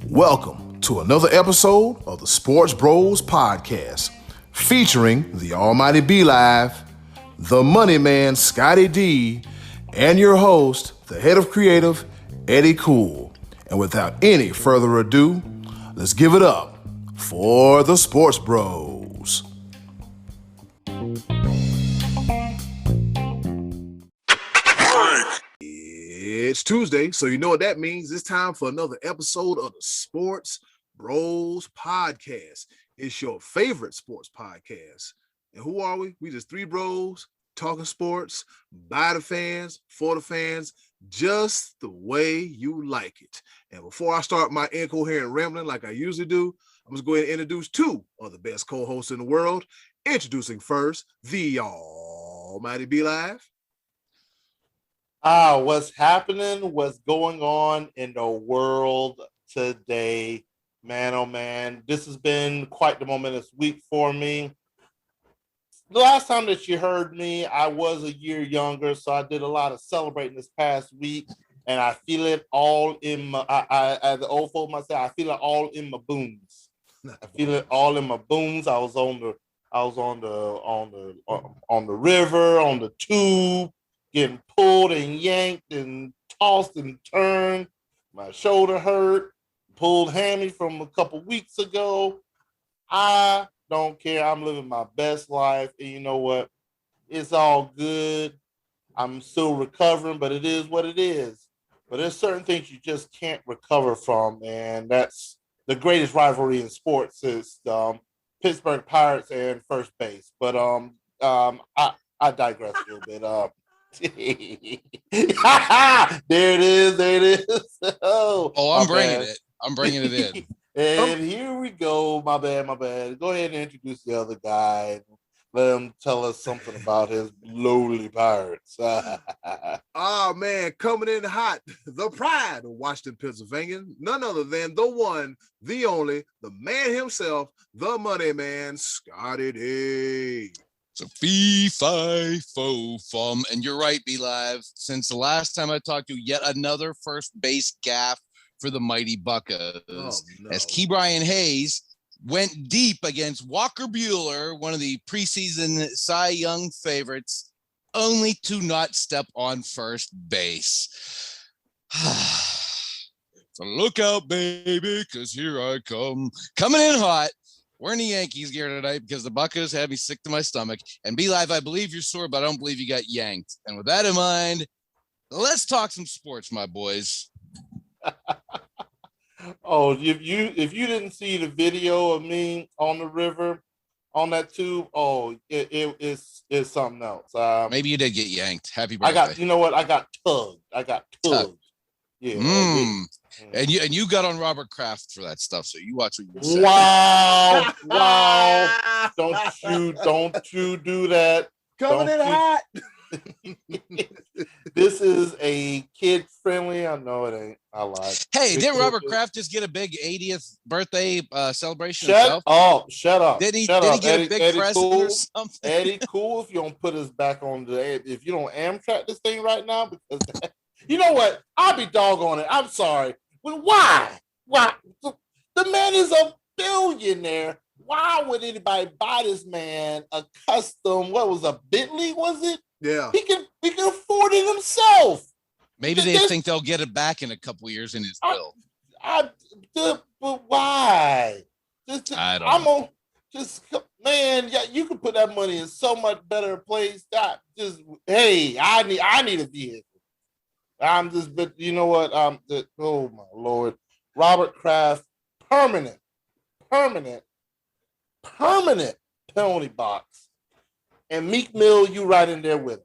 Welcome to another episode of the Sports Bros Podcast, featuring the Almighty B Live, the Money Man Scottie D, and your host, the head of creative, Eddy Cool. And without any further ado, let's give it up for the Sports Bros. It's Tuesday, so you know what that means. It's time for another episode of the Sports Bros Podcast. It's your favorite sports podcast. And who are we? We just three bros talking sports, by the fans, for the fans, just the way you like it. And before I start my incoherent rambling like I usually do, I'm just going to introduce two of the best co-hosts in the world. Introducing first, the Almighty B Live. What's happening? What's going on in the world today? Man, oh man, this has been quite the momentous week for me. The last time that you heard me, I was a year younger, so I did a lot of celebrating this past week, and I feel it all in my, as the old folk might say, I feel it all in my boons. I feel it all in my boons. I was on the river, on the tube, getting pulled and yanked and tossed and turned. My shoulder hurt, pulled hammy from a couple weeks ago. I don't care. I'm living my best life. And you know what? It's all good. I'm still recovering, but it is what it is. But there's certain things you just can't recover from. And that's the greatest rivalry in sports is Pittsburgh Pirates and first base. But I digress a little bit. There it is. I'm bringing it in. And here we go. My bad. Go ahead and introduce the other guy. And let him tell us something about his lowly Pirates. Oh, man, coming in hot. The pride of Washington, Pennsylvania. None other than the one, the only, the man himself, the Money Man, Scottie D. So fee, fi, fo, fum. And you're right, Be Live. Since the last time I talked to you, yet another first base gaffe for the mighty Buccas. Oh, no. As Ke'Bryan Hayes went deep against Walker Buehler, one of the preseason Cy Young favorites, only to not step on first base. So look out, baby, because here I come. Coming in hot. We're in the Yankees gear tonight because the Buccas had me sick to my stomach. And Be Live, I believe you're sore, but I don't believe you got yanked. And with that in mind, let's talk some sports, my boys. Oh, if you didn't see the video of me on the river, on that tube, it's something else. Maybe you did get yanked. Happy birthday. I got tugged. Yeah. And you got on Robert Kraft for that stuff, so you watch what you say. Wow. Don't you do that. Coming in hot. This is a kid-friendly. I know it ain't. I lied. Hey, didn't Robert Kraft just get a big 80th birthday celebration himself? Shut up. Did he get a big present or something? Eddy Cool, if you don't put us back on if you don't Amtrak this thing right now, because you know what? I'll be doggone it. I'm sorry. Well, why? The man is a billionaire. Why would anybody buy this man a custom? What was a Bentley? Was it? Yeah. He can afford it himself. Maybe they think they'll get it back in a couple years in his will. But why? I don't know. Man, yeah, you can put that money in so much better place. I need a vehicle. But you know what? Oh my Lord, Robert Kraft, permanent penalty box, and Meek Mill, you right in there with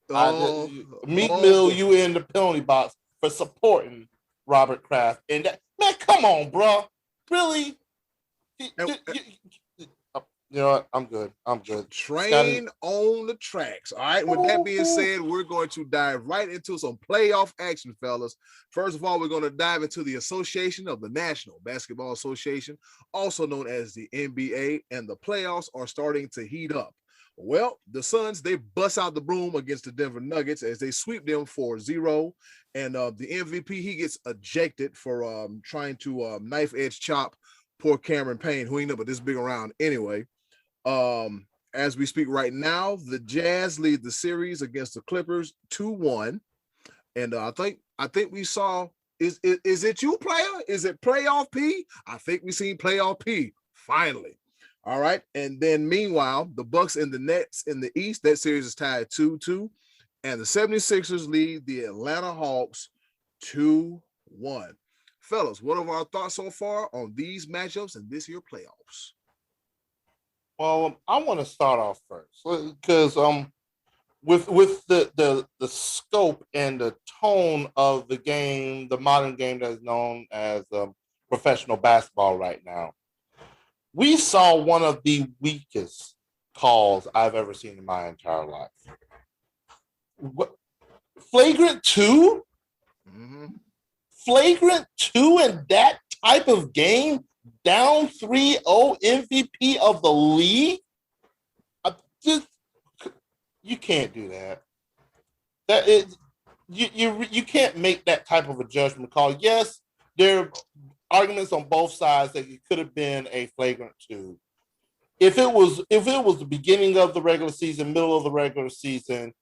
him. Mill, you in the penalty box for supporting Robert Kraft, and man, come on, bro, really? You know what? I'm good. Train on the tracks. All right. With that being said, we're going to dive right into some playoff action, fellas. First of all, we're going to dive into the Association of the National Basketball Association, also known as the NBA, and the playoffs are starting to heat up. Well, the Suns, they bust out the broom against the Denver Nuggets as they sweep them 4-0. And the MVP, he gets ejected for trying to knife edge chop poor Cameron Payne, who ain't never this big around anyway. As we speak right now, the Jazz lead the series against the Clippers 2-1. And I think we saw, is it you, player? Is it playoff P? I think we seen playoff P finally. All right. And then meanwhile, the Bucks and the Nets in the East, that series is tied 2-2. And the 76ers lead the Atlanta Hawks 2-1. Fellas, what are our thoughts so far on these matchups and this year playoffs? Well, I want to start off first because with the scope and the tone of the game, the modern game that is known as professional basketball right now, we saw one of the weakest calls I've ever seen in my entire life. Flagrant 2? Mm-hmm. Flagrant 2 in that type of game? Down 3-0 MVP of the league? You can't do that. You can't make that type of a judgment call. Yes, there are arguments on both sides that it could have been a flagrant 2. If it was the beginning of the regular season, middle of the regular season,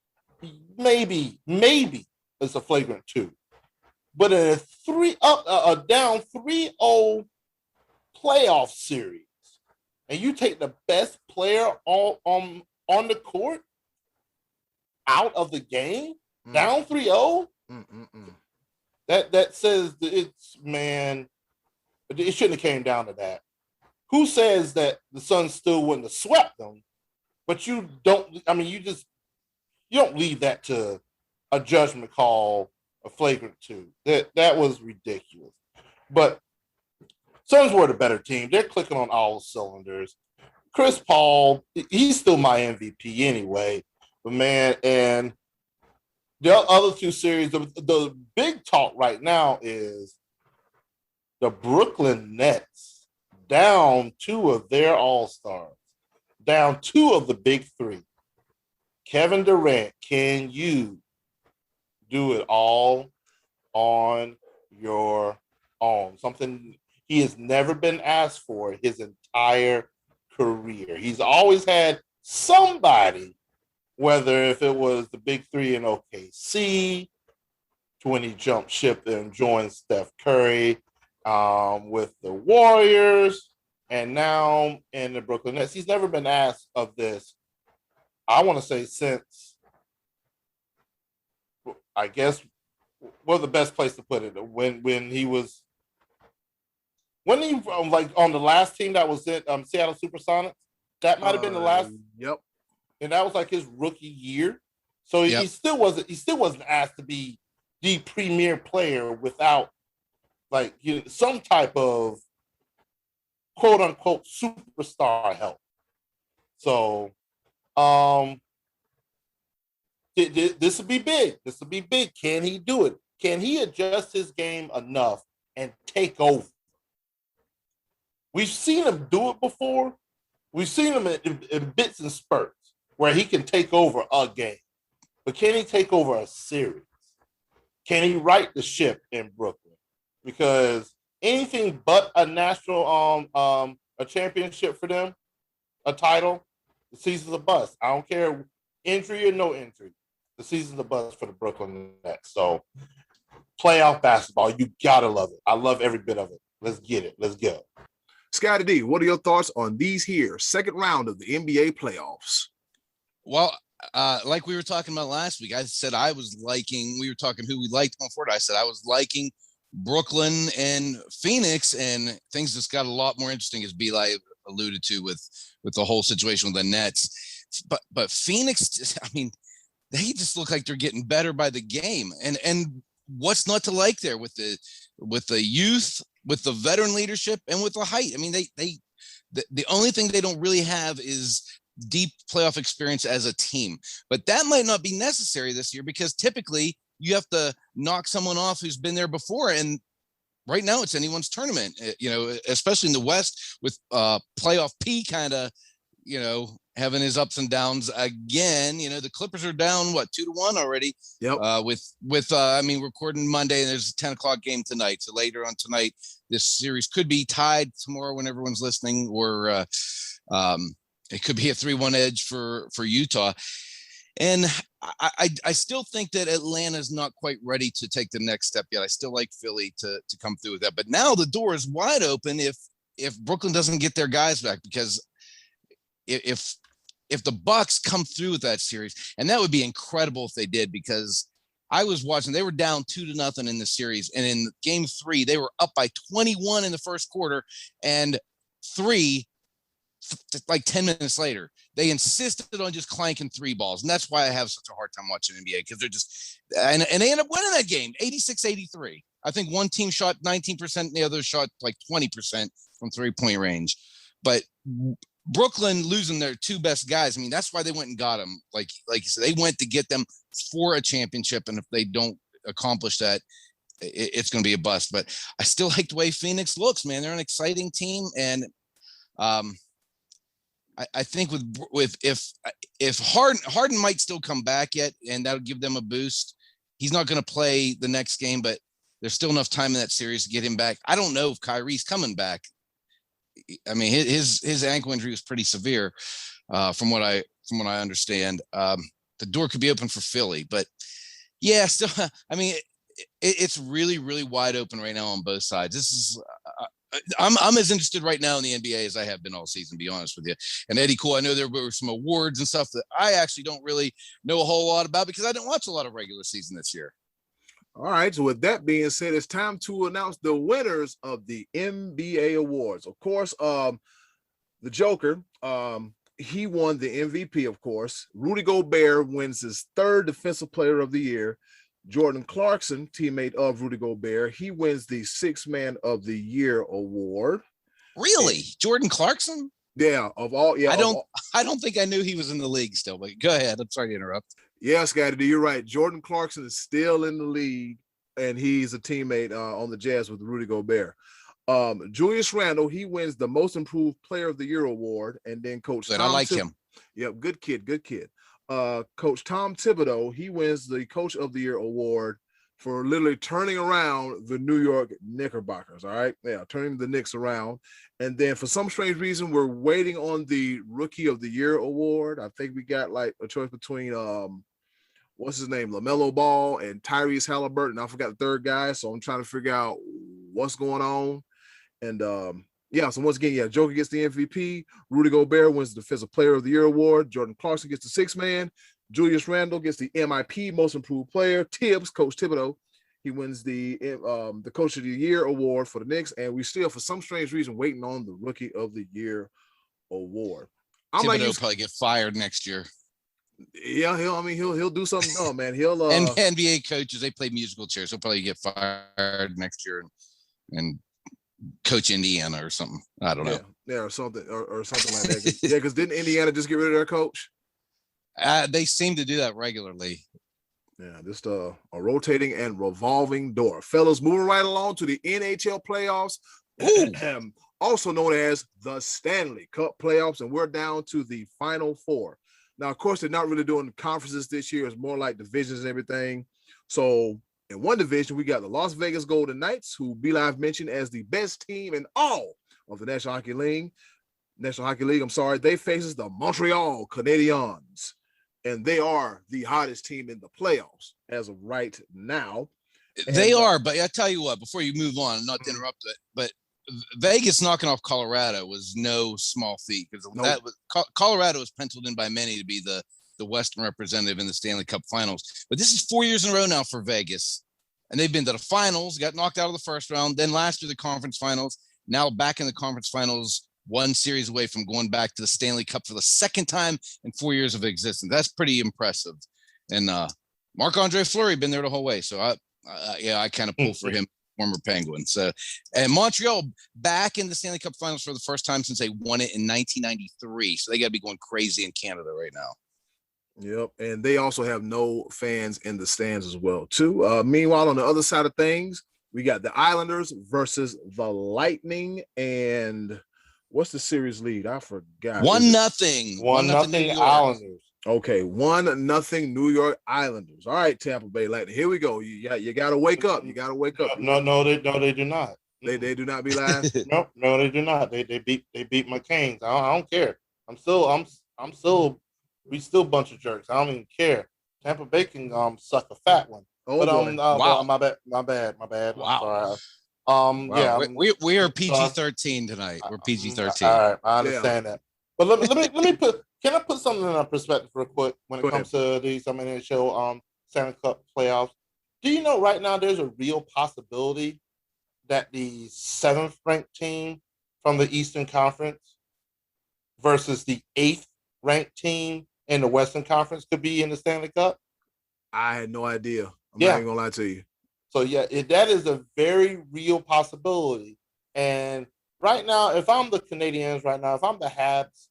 maybe it's a flagrant 2. But in a down 3-0 playoff series, and you take the best player on the court out of the game, down 3-0, that says that it shouldn't have came down to that. Who says that the Suns still wouldn't have swept them? But you don't leave that to a judgment call, a flagrant 2. That was ridiculous. But Suns were the better team. They're clicking on all cylinders. Chris Paul, he's still my MVP anyway. But man, and the other 2 series, the big talk right now is the Brooklyn Nets down 2 of their all-stars, down 2 of the big 3. Kevin Durant, can you do it all on your own? Something he has never been asked for his entire career. He's always had somebody, whether if it was the big 3 in OKC, when he jumped ship and joined Steph Curry with the Warriors, and now in the Brooklyn Nets. He's never been asked of this, I want to say, since, I guess, the best place to put it, when he like on the last team that was at Seattle Supersonics, that might have been the last. Yep. And that was like his rookie year. So he still wasn't asked to be the premier player without like some type of quote unquote superstar help. So this will be big. This will be big. Can he do it? Can he adjust his game enough and take over? We've seen him do it before. We've seen him in bits and spurts where he can take over a game. But can he take over a series? Can he right the ship in Brooklyn? Because anything but a national a championship for them, a title, the season's a bust. I don't care, injury or no injury. The season's a bust for the Brooklyn Nets. So playoff basketball, you gotta love it. I love every bit of it. Let's get it. Let's go. Scottie D, what are your thoughts on these here second round of the NBA playoffs? Well, like we were talking about last week, I said we were talking who we liked going forward. I said I was liking Brooklyn and Phoenix, and things just got a lot more interesting, as Beli alluded to with the whole situation with the Nets. But Phoenix, I mean, they just look like they're getting better by the game. And what's not to like there with the youth, with the veteran leadership, and with the height? I mean, the only thing they don't really have is deep playoff experience as a team. But that might not be necessary this year, because typically you have to knock someone off who's been there before. And right now it's anyone's tournament, especially in the West with playoff P kind of, having his ups and downs again. The Clippers are down 2-1 already. Yep. Recording Monday, and there's a 10:00 game tonight. So later on tonight, this series could be tied tomorrow when everyone's listening, or it could be a 3-1 edge for Utah. And I still think that Atlanta's not quite ready to take the next step yet. I still like Philly to come through with that. But now the door is wide open if Brooklyn doesn't get their guys back, because if the Bucks come through with that series, and that would be incredible if they did, because I was watching, they were down 2-0 in the series, and in game 3 they were up by 21 in the first quarter, and 3 like 10 minutes later they insisted on just clanking 3 balls, and that's why I have such a hard time watching NBA, because they're just and they end up winning that game 86-83. I think one team shot 19% and the other shot like 20% from 3-point range. But Brooklyn losing their 2 best guys, I mean, that's why they went and got them. Like you said, they went to get them for a championship, and if they don't accomplish that, it's going to be a bust. But I still like the way Phoenix looks, man. They're an exciting team, and I think with if Harden might still come back yet, and that'll give them a boost. He's not going to play the next game, but there's still enough time in that series to get him back. I don't know if Kyrie's coming back. I mean, his ankle injury was pretty severe, from what I understand. The door could be open for Philly, but yeah, still, I mean, it's really, really wide open right now on both sides. This is, I'm as interested right now in the NBA as I have been all season, to be honest with you. And Eddy, cool. I know there were some awards and stuff that I actually don't really know a whole lot about, because I didn't watch a lot of regular season this year. All right, so with that being said, it's time to announce the winners of the NBA awards. Of course, the Joker, he won the MVP, of course. Rudy Gobert wins his 3rd Defensive Player of the Year. Jordan Clarkson, teammate of Rudy Gobert, he wins the 6th Man of the Year award. Really? And, Jordan Clarkson? Yeah, I don't think I knew he was in the league still, but go ahead. I'm sorry to interrupt. Yeah, Scottie D, you're right. Jordan Clarkson is still in the league, and he's a teammate on the Jazz with Rudy Gobert. Julius Randle, he wins the Most Improved Player of the Year award, and then Coach Tom. I like him. Yep, good kid. Coach Tom Thibodeau, he wins the Coach of the Year award for literally turning around the New York Knickerbockers. All right, yeah, turning the Knicks around. And then for some strange reason, we're waiting on the Rookie of the Year award. I think we got like a choice between what's his name, LaMelo Ball and Tyrese Halliburton. I forgot the 3rd guy, so I'm trying to figure out what's going on. And so once again, Joker gets the MVP. Rudy Gobert wins the Defensive Player of the Year award. Jordan Clarkson gets the 6th Man. Julius Randle gets the MIP, Most Improved Player. Coach Thibodeau, he wins the Coach of the Year award for the Knicks, and we still, for some strange reason, waiting on the Rookie of the Year award. Thibodeau probably get fired next year. Yeah, he'll do something dumb, man. He'll and NBA coaches, they play musical chairs. He'll probably get fired next year and coach Indiana or something. I don't know. Yeah, or something like that. Yeah, because didn't Indiana just get rid of their coach? They seem to do that regularly. Yeah, just a rotating and revolving door. Fellas, moving right along to the NHL playoffs, also known as the Stanley Cup Playoffs, and we're down to the Final 4. Now, of course, they're not really doing conferences this year. It's more like divisions and everything. So in one division, we got the Las Vegas Golden Knights, who B-Live mentioned as the best team in all of the National Hockey League. They faces the Montreal Canadiens, and they are the hottest team in the playoffs as of right now. They are, but I tell you what, before you move on, not to interrupt it, but Vegas knocking off Colorado was no small feat, because Colorado was penciled in by many to be the Western representative in the Stanley Cup Finals. But this is 4 years in a row now for Vegas, and they've been to the finals, got knocked out of the first round, then last year the conference finals, now back in the conference finals, 1 series away from going back to the Stanley Cup for the 2nd time in 4 years of existence. That's pretty impressive. And Marc-Andre Fleury been there the whole way, so I kind of pull for him. Former Penguin. So, and Montreal back in the Stanley Cup Finals for the first time since they won it in 1993. So they got to be going crazy in Canada right now. Yep, and they also have no fans in the stands as well, too. Meanwhile, on the other side of things, we got the Islanders versus the Lightning, and What's the series lead? I forgot. 1-0. 1-0 New York. Islanders. Okay, 1-0 New York Islanders. All right, Tampa Bay Lightning. Here we go. You got to wake up. You got to wake up. No, they do not. They do not be live. No, they do not. They beat my Canes. I don't care. I'm still we still a bunch of jerks. I don't even care. Tampa Bay can suck a fat one. Oh, but boy. Wow. My bad. Wow. Sorry. Wow. Yeah, we are PG-13 tonight. We're PG-13. All right, I understand that. But let me put. Can I put something in perspective real quick when it comes to these NHL Stanley Cup playoffs? Do you know right now there's a real possibility that the 7th ranked team from the Eastern Conference versus the 8th ranked team in the Western Conference could be in the Stanley Cup? I had no idea. I'm not even gonna lie to you. So that is a very real possibility. And right now, if I'm the Canadiens right now, if I'm the Habs,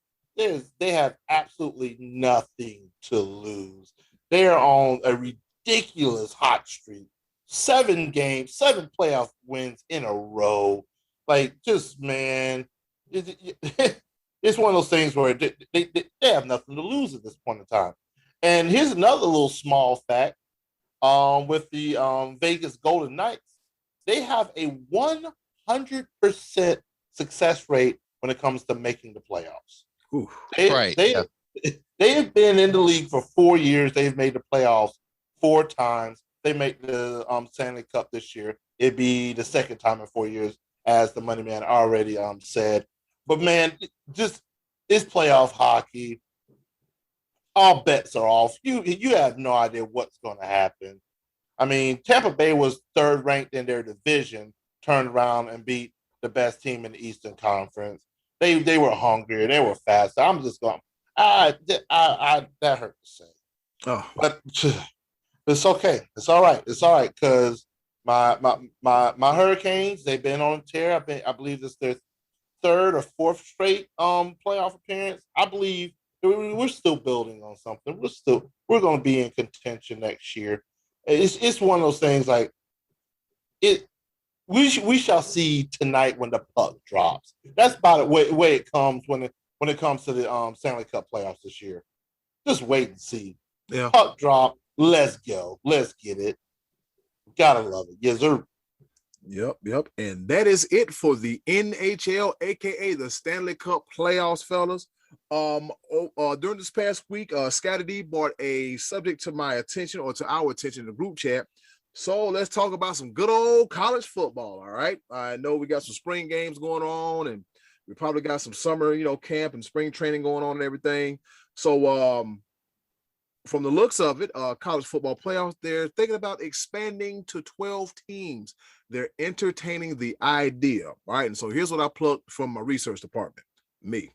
they have absolutely nothing to lose. They are on a ridiculous hot streak. 7 playoff wins in a row. Like, just, man, it's one of those things where they have nothing to lose at this point in time. And here's another little small fact. With the Vegas Golden Knights, they have a 100% success rate when it comes to making the playoffs. They have been in the league for 4 years. They've made the playoffs 4 times. They make the Stanley Cup this year. It'd be the 2nd time in 4 years, as the Money Man already said. But man, just it's playoff hockey. All bets are off. You have no idea what's going to happen. I mean, Tampa Bay was 3rd ranked in their division, turned around and beat the best team in the Eastern Conference. They were hungry. They were fast. I'm just going. That hurt to say. Oh, but it's okay. It's all right. It's all right because my Hurricanes, they've been on a tear. I believe this is their 3rd or 4th straight playoff appearance. I believe we're still building on something. We're going to be in contention next year. It's one of those things like it. We shall see tonight when the puck drops. That's about the way it comes when it comes to the Stanley Cup playoffs this year. Just wait and see. Yeah. Puck drop. Let's go. Let's get it. Gotta love it. Yes, sir. Yep. And that is it for the NHL, aka the Stanley Cup playoffs, fellas. During this past week, Scottie D brought a subject to my attention, or to our attention in the group chat. So let's talk about some good old college football. All right. I know we got some spring games going on, and we probably got some summer, camp and spring training going on and everything. So from the looks of it, college football playoffs, they're thinking about expanding to 12 teams. They're entertaining the idea. All right. And so here's what I plucked from my research department. Me.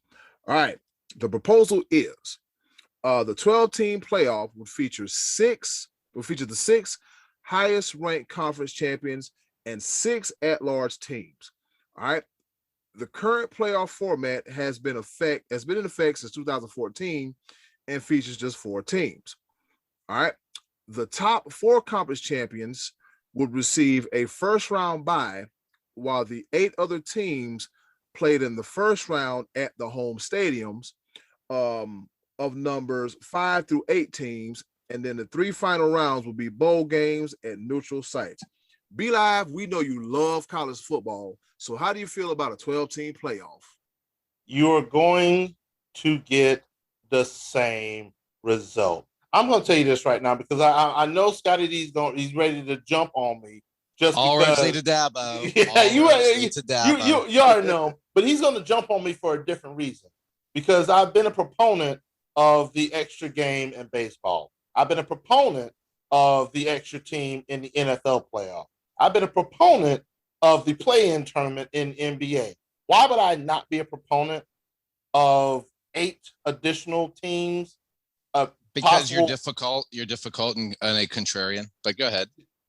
All right. The proposal is the 12-team playoff would feature the 6 highest ranked conference champions and 6 at-large teams. All right. The current playoff format has been in effect since 2014 and features just 4 teams. All right. The top 4 conference champions would receive a first-round bye, while the 8 other teams played in the first round at the home stadiums of numbers 5 through 8 teams, and then the 3 final rounds will be bowl games at neutral sites. Be Live, we know you love college football, so how do you feel about a 12-team playoff? You're going to get the same result. I'm going to tell you this right now because I know Scottie D's he's ready to jump on me. Just already to Dabo. Yeah, you already know, but he's going to jump on me for a different reason, because I've been a proponent of the extra game in baseball. I've been a proponent of the extra team in the NFL playoff. I've been a proponent of the play-in tournament in NBA. Why would I not be a proponent of 8 additional teams? Because you're difficult and a contrarian. But go ahead.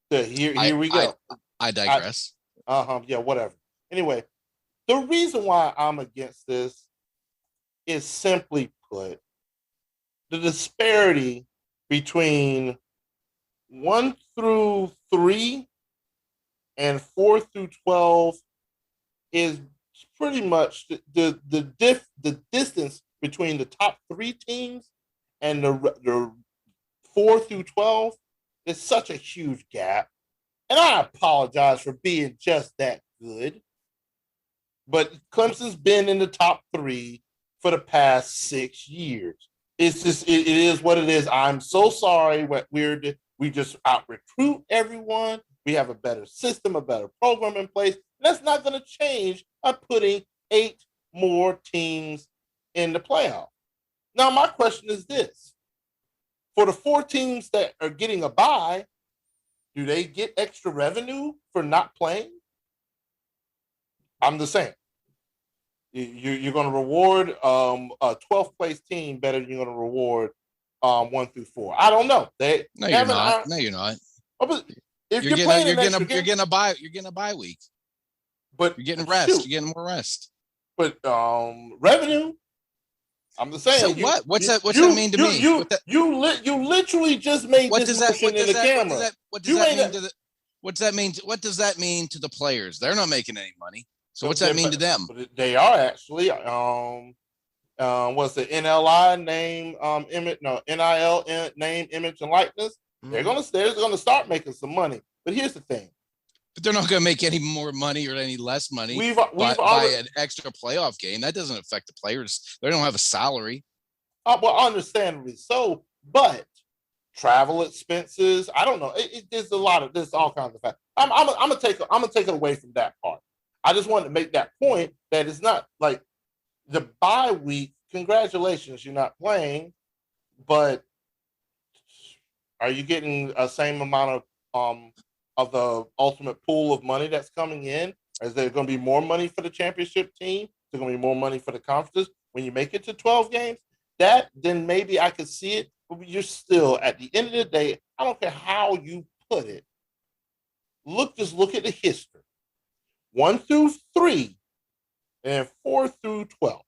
Here we go. I digress. Yeah, whatever. Anyway, the reason why I'm against this is, simply put, the disparity between 1 through 3 and 4 through 12 is pretty much the distance between the top 3 teams and the 4 through 12 is such a huge gap. And I apologize for being just that good. But Clemson's been in the top 3 for the past 6 years. It's just, it is what it is. I'm so sorry. We just out recruit everyone. We have a better system, a better program in place. That's not going to change by putting 8 more teams in the playoff. Now, my question is this. For the 4 teams that are getting a bye, do they get extra revenue for not playing? I'm just saying. You're going to reward a 12th place team better than you're going to reward 1 through 4. I don't know. No, you're not. No, you're not. Oh, but if you're getting a bye week. But you're getting rest. Shoot. You're getting more rest. But revenue. I'm just saying. So what? What's that mean to me? You literally just made this motion in the camera. What does that mean to the? What does that mean to the players? They're not making any money. So what's that mean to them? They are actually. What's the NLI name? NIL name, image, and likeness. Mm-hmm. They're gonna start making some money. But here's the thing. But they're not going to make any more money or any less money by an extra playoff game. That doesn't affect the players. They don't have a salary. Well, understandably so, but travel expenses. I don't know. There's all kinds of factors. I'm gonna take it away from that part. I just wanted to make that point that it's not like the bye week. Congratulations, you're not playing, but are you getting the same amount of the ultimate pool of money that's coming in? Is there going to be more money for the championship team? Is there going to be more money for the conferences when you make it to 12 games? Then maybe I could see it, but you're still, at the end of the day, I don't care how you put it. Just look at the history. 1 through 3 and 4 through 12.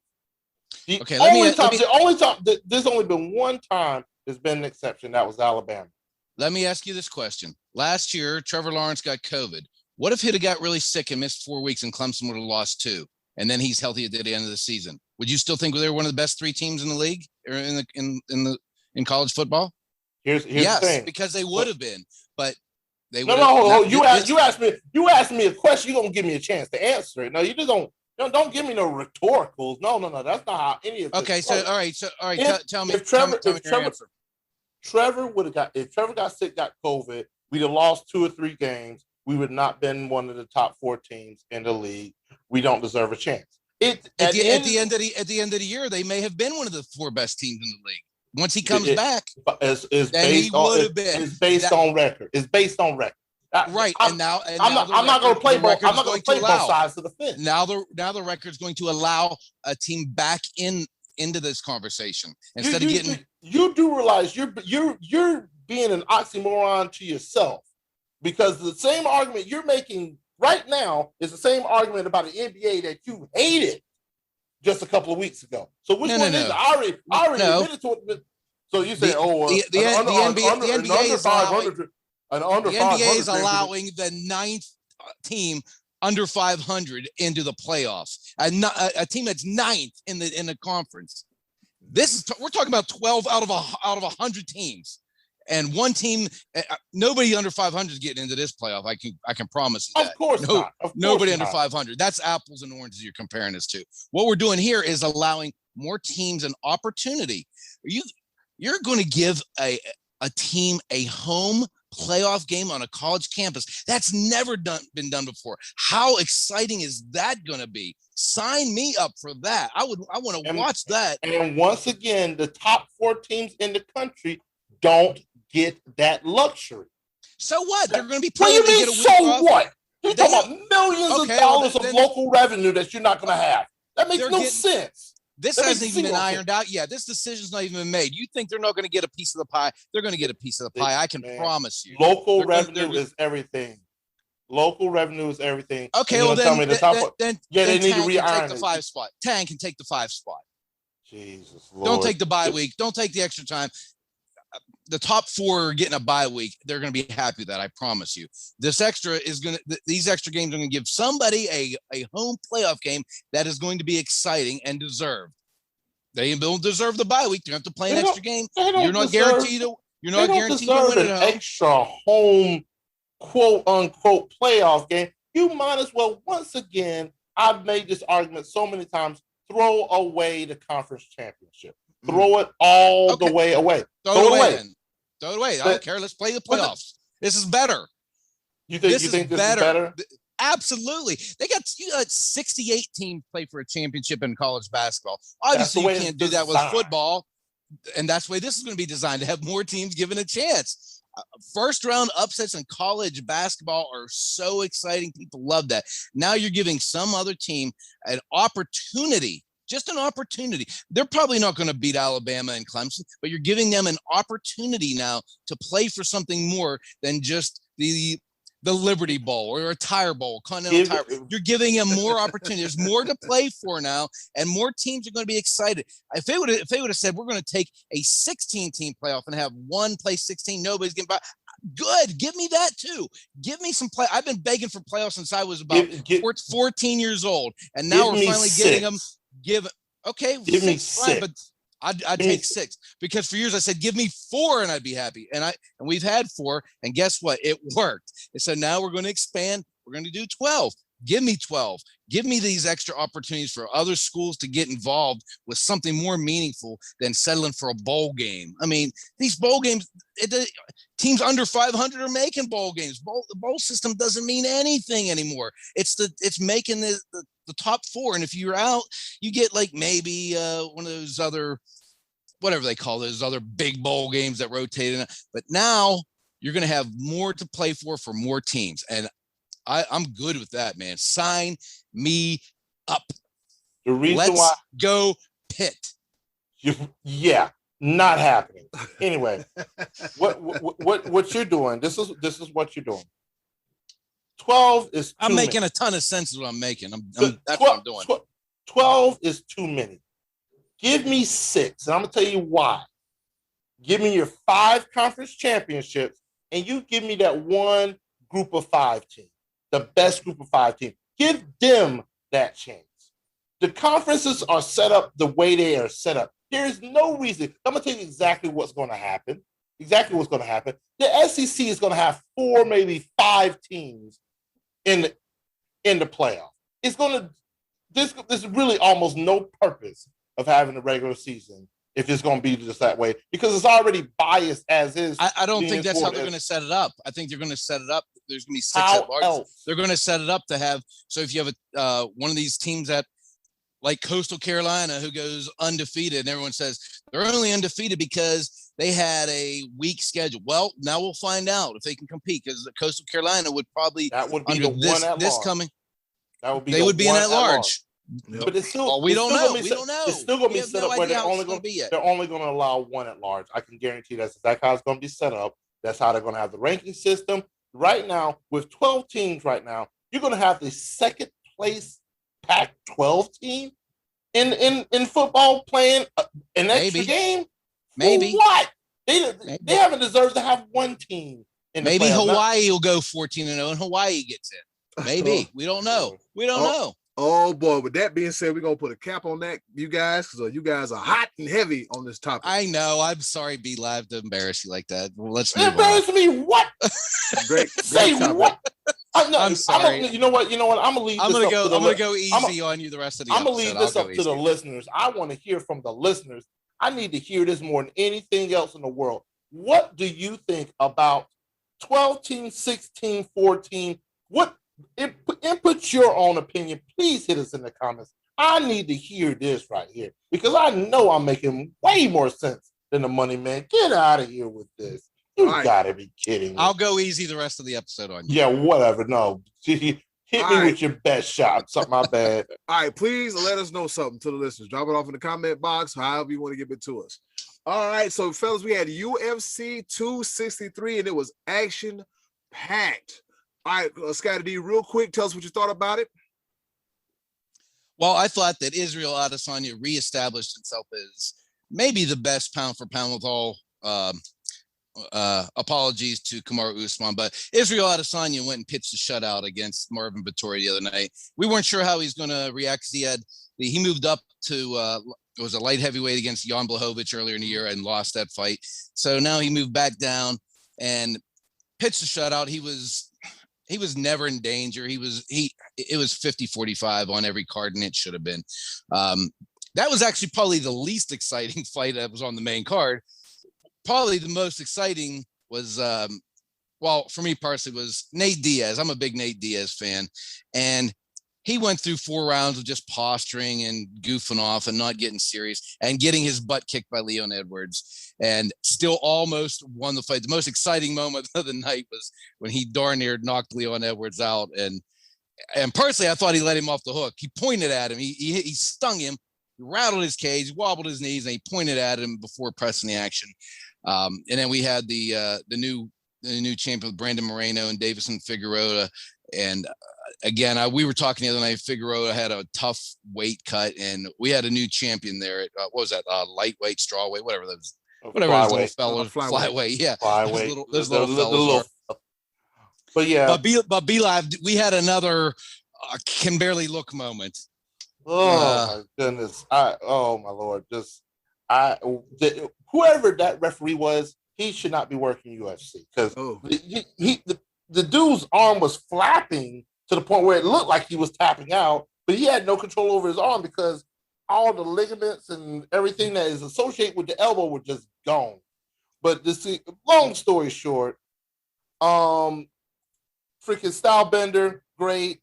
There's only been one time there's been an exception. That was Alabama. Let me ask you this question. Last year, Trevor Lawrence got COVID. What if he'd have got really sick and missed 4 weeks and Clemson would have lost 2, and then he's healthy at the end of the season? Would you still think they were one of the best 3 teams in the league or in college football? Here's the thing. Because they would have been, but they would. No. You asked me a question. You're gonna give me a chance to answer it. No, you just don't give me no rhetoricals. No. That's not how any of this. Okay, so all right. Tell me. If Trevor got sick, got COVID, we'd have lost 2 or 3 games. We would not been one of the top 4 teams in the league. We don't deserve a chance. At the end of the year, they may have been one of the 4 best teams in the league. Once he comes back, it's based on record. It's based on record. Right, I'm not going to play both. I'm not going to play both sides of the fence. Now the record's going to allow a team back into this conversation instead of getting. You do realize you're being an oxymoron to yourself, because the same argument you're making right now is the same argument about the NBA that you hated just a couple of weeks ago. So which one is it? I already admitted to it. So you say, the NBA is allowing the 9th team under 500 into the playoffs. A team that's 9th in the conference. We're talking about 12 out of 100 teams, and one team. Nobody under 500 is getting into this playoff. I can promise you that. Of course not. Nobody under 500. That's apples and oranges you're comparing this to. What we're doing here is allowing more teams an opportunity. You're going to give a team a home playoff game on a college campus. That's never been done before. How exciting is that going to be? Sign me up for that. I want to watch that. And once again, the top 4 teams in the country don't get that luxury. So what? They're going to be playing. What do you mean? So what? You're talking about millions of dollars of local revenue that you're not going to have. That makes no sense. This hasn't even been ironed out yet. This decision's not even been made. You think they're not going to get a piece of the pie? They're going to get a piece of the pie. I can promise you. Local revenue is everything. Local revenue is everything. Okay, well then they need to re-iron the 5 spot. Tang can take the 5 spot. Jesus Lord. Don't take the bye week. Don't take the extra time. the top 4 are getting a bye week. They're going to be happy with that. I promise you. These extra games are going to give somebody a home playoff game that is going to be exciting and deserved. They don't deserve the bye week. You have to play an extra game. You're not guaranteed to win at home. Extra home, quote unquote, playoff game. You might as well, once again, I've made this argument so many times, throw away the conference championship. Throw it all the way away. Throw it away. Throw it away. I don't care. Let's play the playoffs. This is better. You think this is better? Absolutely. They got 68 teams play for a championship in college basketball. Obviously, you can't do that with football. And that's the way this is going to be designed, to have more teams given a chance. First round upsets in college basketball are so exciting. People love that. Now you're giving some other team an opportunity. Just an opportunity. They're probably not going to beat Alabama and Clemson, but you're giving them an opportunity now to play for something more than just the Liberty Bowl or a Tire Bowl, Continental Tire. You're giving them more opportunity. There's more to play for now, and more teams are going to be excited. If they would have said we're going to take a 16-team playoff and have one play 16, nobody's getting by. Good. Give me that too. Give me some play. I've been begging for playoffs since I was about 14 years old, and now we're finally getting them. Give me 6, fine, but I'd take 6, because for years I said give me 4 and I'd be happy, and we've had 4, and guess what? It worked. And so now we're going to expand. We're going to do 12. Give me 12. Give me these extra opportunities for other schools to get involved with something more meaningful than settling for a bowl game. I mean, these bowl games, teams under 500 are making bowl games. The bowl system doesn't mean anything anymore. It's making the top 4, and if you're out, you get like maybe one of those other, whatever they call those other big bowl games that rotate in. But now you're going to have more to play for more teams, and I'm good with that, man. Sign me up. The reason Let's go Pitt. Yeah, not happening. Anyway, what you're doing? This is what you're doing. 12 is. I'm making a ton of sense of what I'm making. That's what I'm doing. 12 is too many. Give me 6, and I'm gonna tell you why. Give me your 5 conference championships, and you give me that one group of 5 team. The best group of 5 teams. Give them that chance. The conferences are set up the way they are set up. There is no reason. I'm going to tell you exactly what's going to happen. The SEC is going to have 4, maybe 5 teams in the playoff. It's going to. There's really almost no purpose of having a regular season if it's going to be just that way, because it's already biased as is. I don't think that's how they're going to set it up. I think they're going to set it up. There's going to be 6 at large. They're going to set it up to have. So if you have one of these teams that, like Coastal Carolina, who goes undefeated, and everyone says they're only undefeated because they had a weak schedule. Well, now we'll find out if they can compete, because Coastal Carolina would probably, that would be the one at large. Coming. That would be they would be in at large. Yep. But it's still. We don't know. We don't know. It's still going to be set up where they're only going to allow 1 at large. I can guarantee that's exactly how it's going to be set up. That's how they're going to have the ranking system. Right now, with 12 teams right now, you're going to have the second place Pac-12 team in football playing an extra game. Maybe. For what? They haven't deserved to have 1 team in the maybe playoffs. Hawaii will go 14-0 and Hawaii gets in. Maybe. We don't know. We don't know. Oh boy, with that being said, we're gonna put a cap on that, you guys, because you guys are hot and heavy on this topic. I know. I'm sorry, Be Live, to embarrass you like that. Well, let's move embarrass on. Me what? Great. Say what? I'm sorry. You know what? I'm gonna leave. I'm gonna go easy on you the rest of the episode. I'm gonna leave this up to the listeners. I want to hear from the listeners. I need to hear this more than anything else in the world. What do you think about 12 team, 16, 14? What? Input your own opinion. Please hit us in the comments. I need to hear this right here, because I know I'm making way more sense than the money man. Get out of here with this. You gotta be kidding me. I'll go easy the rest of the episode on you. Yeah, whatever. No. Hit me with your best shot. Something my bad. All right, please let us know something to the listeners. Drop it off in the comment box, however you want to give it to us. All right, so fellas, we had UFC 263, and it was action-packed. All right, Scottie D, real quick, tell us what you thought about it. Well, I thought that Israel Adesanya reestablished himself as maybe the best pound for pound with all apologies to Kamaru Usman, but Israel Adesanya went and pitched a shutout against Marvin Vettori the other night. We weren't sure how he's going to react because he moved up to it was a light heavyweight against Jan Blachowicz earlier in the year and lost that fight. So now he moved back down and pitched a shutout. He was never in danger. It was 50-45 on every card, and it should have been. That was actually probably the least exciting fight that was on the main card. Probably the most exciting was, for me personally, was Nate Diaz. I'm a big Nate Diaz fan, and he went through 4 rounds of just posturing and goofing off and not getting serious and getting his butt kicked by Leon Edwards and still almost won the fight. The most exciting moment of the night was when he darn near knocked Leon Edwards out. And personally, I thought he let him off the hook. He pointed at him. He stung him, he rattled his cage, wobbled his knees, and he pointed at him before pressing the action. And then we had the new champion, Brandon Moreno and Davison Figueroa. And again, we were talking the other night. Figueroa had a tough weight cut, and we had a new champion there. What was that? Lightweight, strawweight, whatever those little fellas, flyweight. Yeah, flyweight. Those little fellas. But yeah, but Be Live, we had another can barely look moment. Oh my goodness! Oh my Lord! Whoever that referee was, he should not be working UFC because the dude's arm was flapping to the point where it looked like he was tapping out, but he had no control over his arm because all the ligaments and everything that is associated with the elbow were just gone. But long story short, freaking Stylebender, great.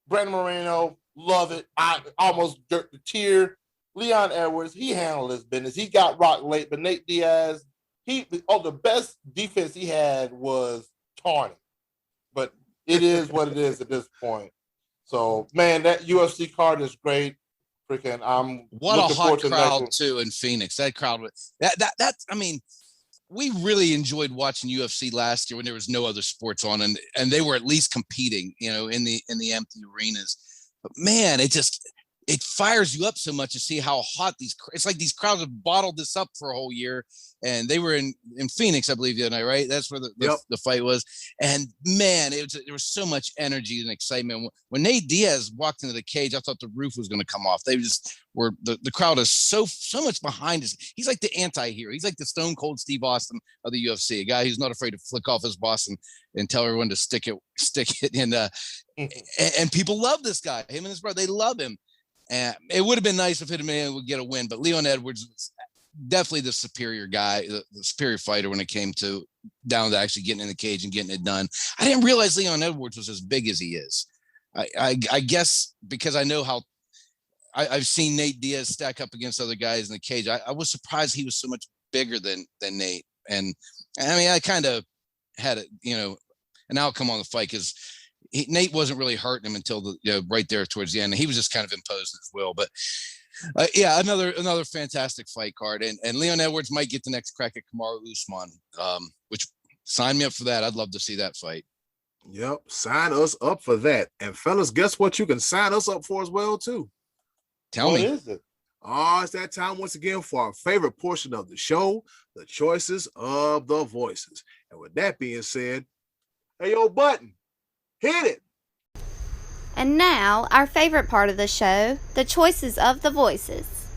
Brandon Moreno, love it. I almost jerked a tear. Leon Edwards, he handled his business. He got rocked late, but Nate Diaz, the best defense he had was taunting. But it is what it is at this point. So, man, that UFC card is great. Freaking, I'm what a hot crowd too in Phoenix. That crowd was that. I mean, we really enjoyed watching UFC last year when there was no other sports on, and they were at least competing, in the empty arenas. But man, it fires you up so much to see how hot it's like these crowds have bottled this up for a whole year. And they were in Phoenix, I believe, the other night, right? That's where the fight was. And man, there was so much energy and excitement. When Nate Diaz walked into the cage, I thought the roof was going to come off. They just were the crowd is so much behind us. He's like the anti-hero. He's like the Stone Cold Steve Austin of the UFC, a guy who's not afraid to flick off his boss and tell everyone to stick it. And people love this guy. Him and his brother, they love him. And it would have been nice if Hitman would get a win, but Leon Edwards was definitely the superior guy, the superior fighter when it came down to actually getting in the cage and getting it done. I didn't realize Leon Edwards was as big as he is. I guess because I know how I've seen Nate Diaz stack up against other guys in the cage. I was surprised he was so much bigger than Nate. And I mean, I kind of had an outcome on the fight because Nate wasn't really hurting him until right there towards the end. He was just kind of imposing his will. But another fantastic fight card, and Leon Edwards might get the next crack at Kamaru Usman, which sign me up for that. I'd love to see that fight. Yep, sign us up for that. And fellas, guess what? You can sign us up for as well too. Tell me. What is it? It's that time once again for our favorite portion of the show, the choices of the voices. And with that being said, hey, yo, Button, hit it. And now, our favorite part of the show, the choices of the voices.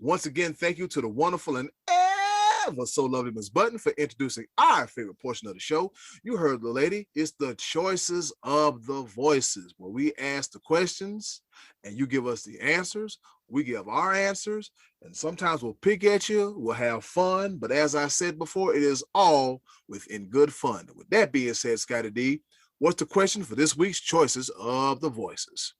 Once again, thank you to the wonderful and ever so lovely Ms. Button for introducing our favorite portion of the show. You heard the lady. It's the choices of the voices, where we ask the questions and you give us the answers. We give our answers, and sometimes we'll pick at you. We'll have fun. But as I said before, it is all within good fun. With that being said, Scottie D, what's the question for this week's choices of the voices?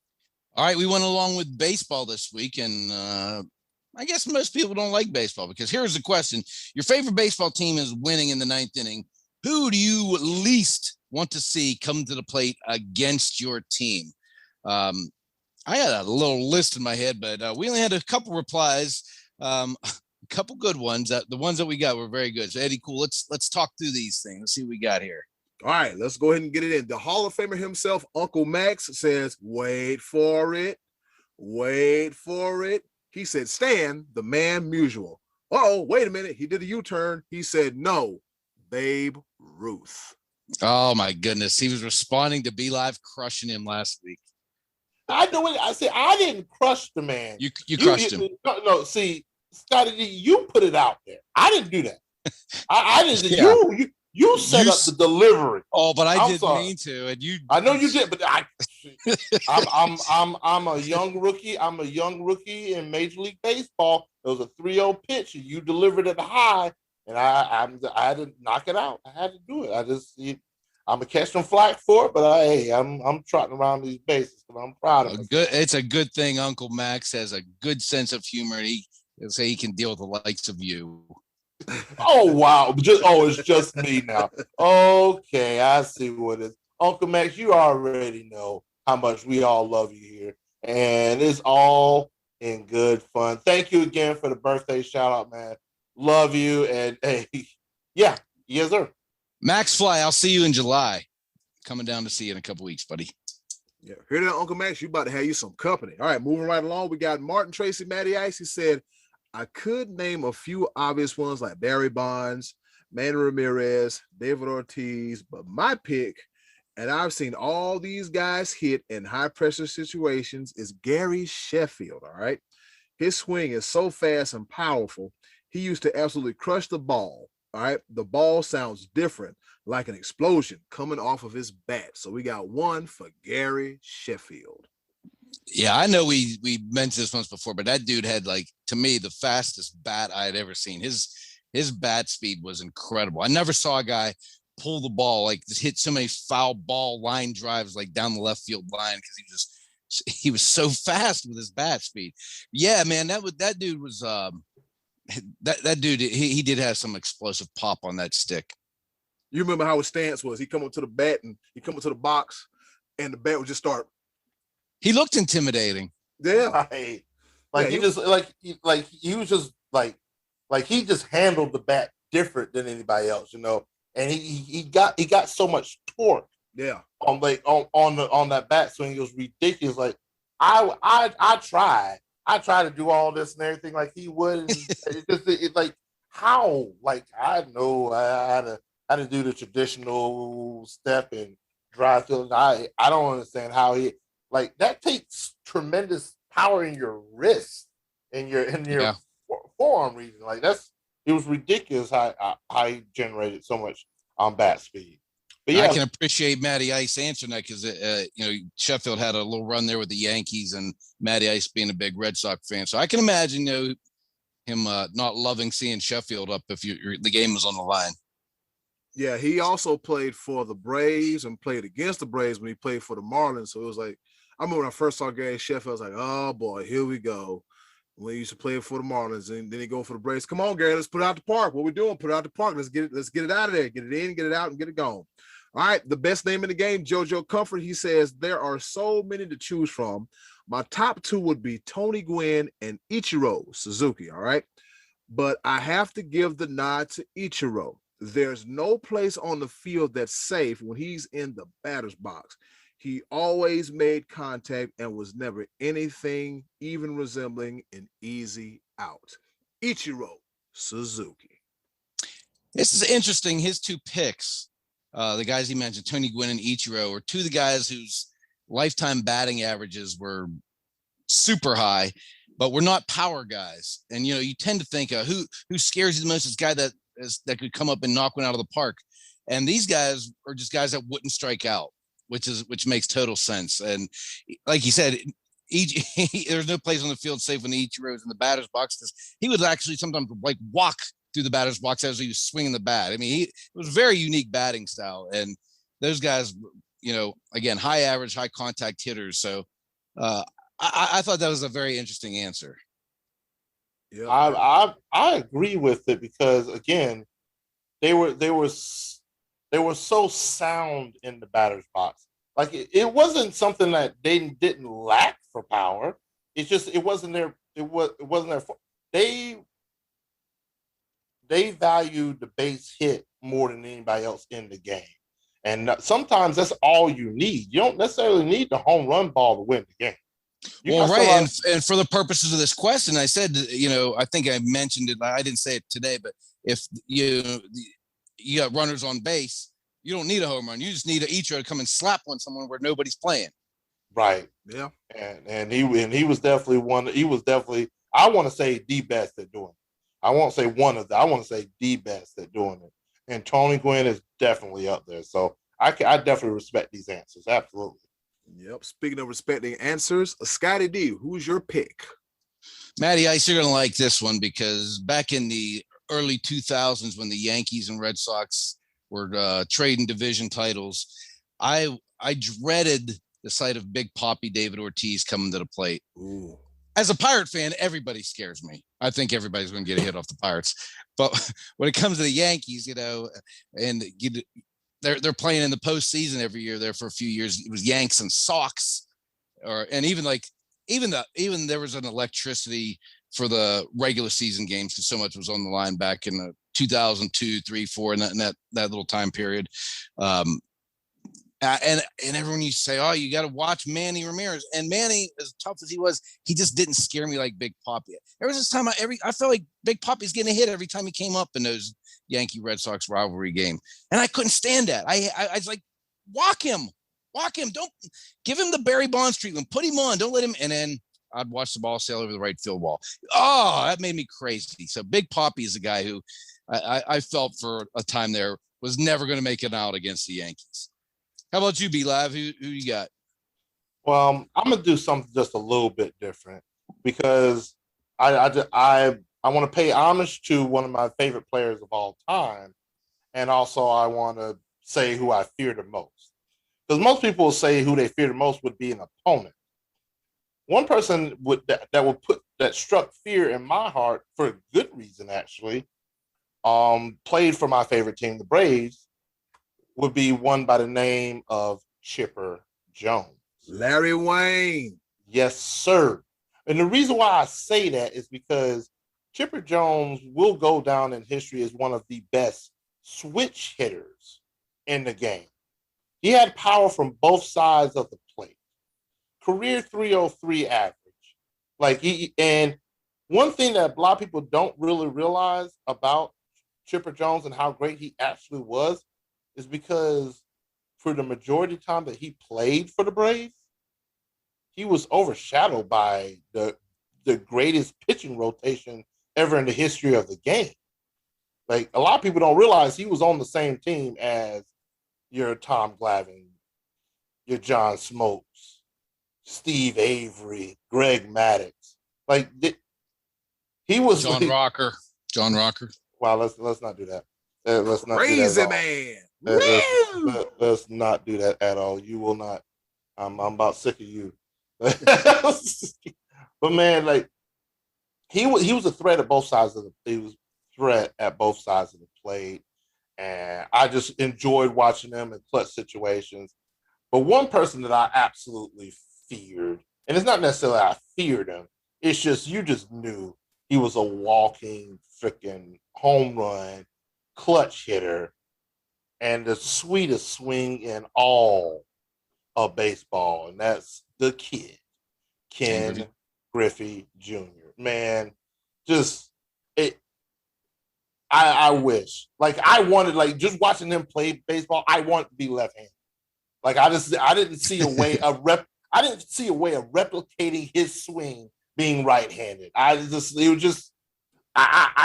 All right, we went along with baseball this week, and I guess most people don't like baseball because here's the question. Your favorite baseball team is winning in the 9th inning. Who do you least want to see come to the plate against your team? I had a little list in my head, but we only had a couple replies, a couple good ones. The ones that we got were very good. So Eddie, cool. Let's talk through these things. Let's see what we got here. All right, let's go ahead and get it in. The Hall of Famer himself, Uncle Max, says, wait for it. Wait for it. He said, Stan, the man Musial. oh, wait a minute. He did a U-turn. He said, no, Babe Ruth. Oh my goodness. He was responding to Be Live crushing him last week. I know it. I said, I didn't crush the man. You crushed him. No, see, Scottie D, you put it out there. I didn't do that. I didn't. Yeah. You set up the delivery. Oh, but I didn't mean to, and you. I know you did, but I'm a young rookie. I'm a young rookie in Major League Baseball. It was a 3-0 pitch, and you delivered it high, and I had to knock it out. I had to do it. I'm gonna catch some flack for it, but I'm trotting around these bases, and I'm proud of it. It's a good thing Uncle Max has a good sense of humor, and he'll say he can deal with the likes of you. Oh wow! It's just me now. Okay, I see what it is. Uncle Max, you already know how much we all love you here, and it's all in good fun. Thank you again for the birthday shout out, man. Love you, and hey, yeah, yes sir. Max Fly, I'll see you in July. Coming down to see you in a couple weeks, buddy. Yeah, hear that, Uncle Max? You about to have you some company. All right, moving right along. We got Martin Tracy, Matty Ice. He said, I could name a few obvious ones like Barry Bonds, Manny Ramirez, David Ortiz, but my pick, and I've seen all these guys hit in high-pressure situations, is Gary Sheffield, all right? His swing is so fast and powerful. He used to absolutely crush the ball, all right? The ball sounds different, like an explosion coming off of his bat. So we got one for Gary Sheffield. Yeah, I know we mentioned this once before, but that dude had, like, to me, the fastest bat I had ever seen. His bat speed was incredible. I never saw a guy pull the ball, like, just hit so many foul ball line drives, like, down the left field line, because he was so fast with his bat speed. Yeah, man, that dude was that dude. He did have some explosive pop on that stick. You remember how his stance was? He come up to the bat and he come up to the box, and the bat would just start. He looked intimidating. Yeah, he just handled the bat different than anybody else, you know. And he got so much torque. Yeah, on that bat swing, it was ridiculous. Like I tried to do all this and everything like he would. And it's like how, like, I know I had to do the traditional step and drive field. I don't understand how he. Like, that takes tremendous power in your wrist and your forearm region. Like, it was ridiculous how he generated so much bat speed. But yeah, I can appreciate Matty Ice answering that because Sheffield had a little run there with the Yankees, and Matty Ice being a big Red Sox fan, so I can imagine him not loving seeing Sheffield up if the game was on the line. Yeah, he also played for the Braves and played against the Braves when he played for the Marlins. So it was like, I remember when I first saw Gary Sheffield, I was like, oh boy, here we go. When he used to play for the Marlins, and then he go for the Braves. Come on, Gary, let's put it out the park. What we doing? Put it out the park. Let's get it out of there. Get it in, get it out, and get it gone. All right, the best name in the game, JoJo Comfort. He says, there are so many to choose from. My top two would be Tony Gwynn and Ichiro Suzuki, all right? But I have to give the nod to Ichiro. There's no place on the field that's safe when he's in the batter's box. He always made contact and was never anything even resembling an easy out. Ichiro Suzuki. This is interesting. His two picks, the guys he mentioned, Tony Gwynn and Ichiro, are two of the guys whose lifetime batting averages were super high, but we're not power guys. And, you tend to think who scares you the most is the guy that could come up and knock one out of the park. And these guys are just guys that wouldn't strike out, which makes total sense. And like you said, there's no place on the field safe when Ichiro's in the batter's box, because he would actually sometimes like walk through the batter's box as he was swinging the bat. I mean, it was a very unique batting style. And those guys, again, high average, high contact hitters. So I thought that was a very interesting answer. Yeah, I agree with it because, again, they were so sound in the batter's box. Like, it wasn't something that they didn't lack for power. It's just it wasn't there. It wasn't there for they valued the base hit more than anybody else in the game. And sometimes that's all you need. You don't necessarily need the home run ball to win the game. Well, right, and for the purposes of this question, I said, I think I mentioned it. I didn't say it today, but if you got runners on base, you don't need a home run. You just need an Ichiro to come and slap on someone where nobody's playing. Right. Yeah. And he was definitely one. He was definitely, I want to say, the best at doing it. I won't say one of the. I want to say the best at doing it. And Tony Gwynn is definitely up there. So I definitely respect these answers. Absolutely. Yep. Speaking of respecting answers, Scottie D, who's your pick? Matty Ice, you're going to like this one because back in the early 2000s when the Yankees and Red Sox were trading division titles, I dreaded the sight of Big Papi David Ortiz coming to the plate. Ooh. As a Pirate fan, everybody scares me. I think everybody's going to get a hit off the Pirates. But when it comes to the Yankees, and they're playing in the postseason every year there for a few years. It was Yanks and Sox, and even there was an electricity for the regular season games because so much was on the line back in the 2002, 3, 4, and that little time period. And everyone used to say, "Oh, you got to watch Manny Ramirez." And Manny, as tough as he was, he just didn't scare me like Big Papi. There was this time I felt like Big Papi's getting a hit every time he came up in those Yankee Red Sox rivalry game, and I couldn't stand that. I was like, walk him, don't give him the Barry Bonds treatment, put him on, don't let him. And then I'd watch the ball sail over the right field wall. Oh, that made me crazy. So Big Papi is a guy who I felt for a time there was never going to make it out against the Yankees. How about you, B-Live? Who you got? Well, I'm gonna do something just a little bit different because I want to pay homage to one of my favorite players of all time, and also I want to say who I fear the most. Because most people will say who they fear the most would be an opponent. One person that struck fear in my heart for a good reason, actually, played for my favorite team, the Braves, would be one by the name of Chipper Jones. Larry Wayne. Yes, sir. And the reason why I say that is because Chipper Jones will go down in history as one of the best switch hitters in the game. He had power from both sides of the plate. Career 303 average. And one thing that a lot of people don't really realize about Chipper Jones and how great he actually was is because for the majority of the time that he played for the Braves, he was overshadowed by the greatest pitching rotation ever in the history of the game. Like, a lot of people don't realize he was on the same team as your Tom Glavine, your John Smoltz, Steve Avery, Greg Maddux. Like, he was John Rocker. Wow, let's not do that. Let's not Crazy do that man. Let's not do that at all. You will not. I'm about sick of you. But man, like, he was a threat at both sides of the plate, and I just enjoyed watching him in clutch situations. But one person that I absolutely feared, and it's not necessarily I feared him, it's just you just knew he was a walking freaking home run clutch hitter and the sweetest swing in all of baseball, and that's the kid, Ken Griffey Jr. Man, just it. I wish, like, I wanted, like, just watching him play baseball, I want to be left-handed. Like, I didn't see a way of replicating his swing being right-handed. I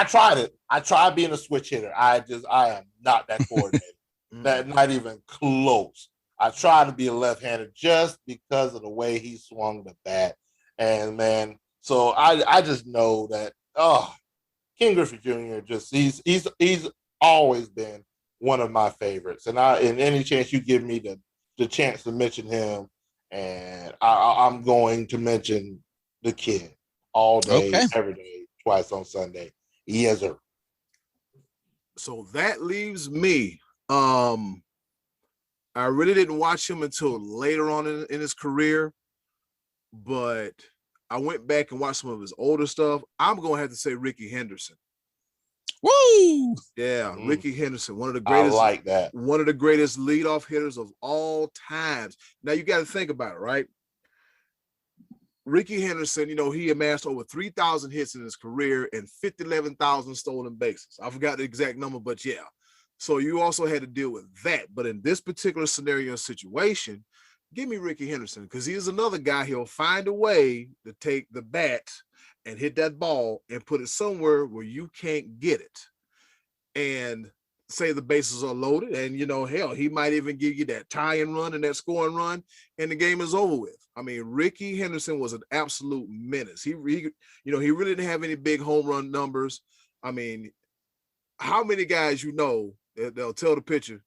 tried it. I tried being a switch hitter. I am not that coordinated. Not even close. I tried to be a left-hander just because of the way he swung the bat. And man, so I just know that Ken Griffey Jr. he's always been one of my favorites. And in any chance you give me the chance to mention him, and I'm going to mention the kid all day, every day, twice on Sunday. Yes, sir. So that leaves me. I really didn't watch him until later on in his career, but I went back and watched some of his older stuff. I'm going to have to say Rickey Henderson. Woo! Yeah, Rickey Henderson, one of the greatest. I like that. One of the greatest leadoff hitters of all times. Now you got to think about it, right? Ricky Henderson, he amassed over 3,000 hits in his career and 11,000 stolen bases. I forgot the exact number, but yeah. So you also had to deal with that. But in this particular scenario situation, give me Ricky Henderson, because he is another guy. He'll find a way to take the bat and hit that ball and put it somewhere where you can't get it. And say the bases are loaded, and hell, he might even give you that tie-in run and that scoring run, and the game is over with. I mean, Ricky Henderson was an absolute menace. He really didn't have any big home run numbers. I mean, how many guys they'll tell the pitcher,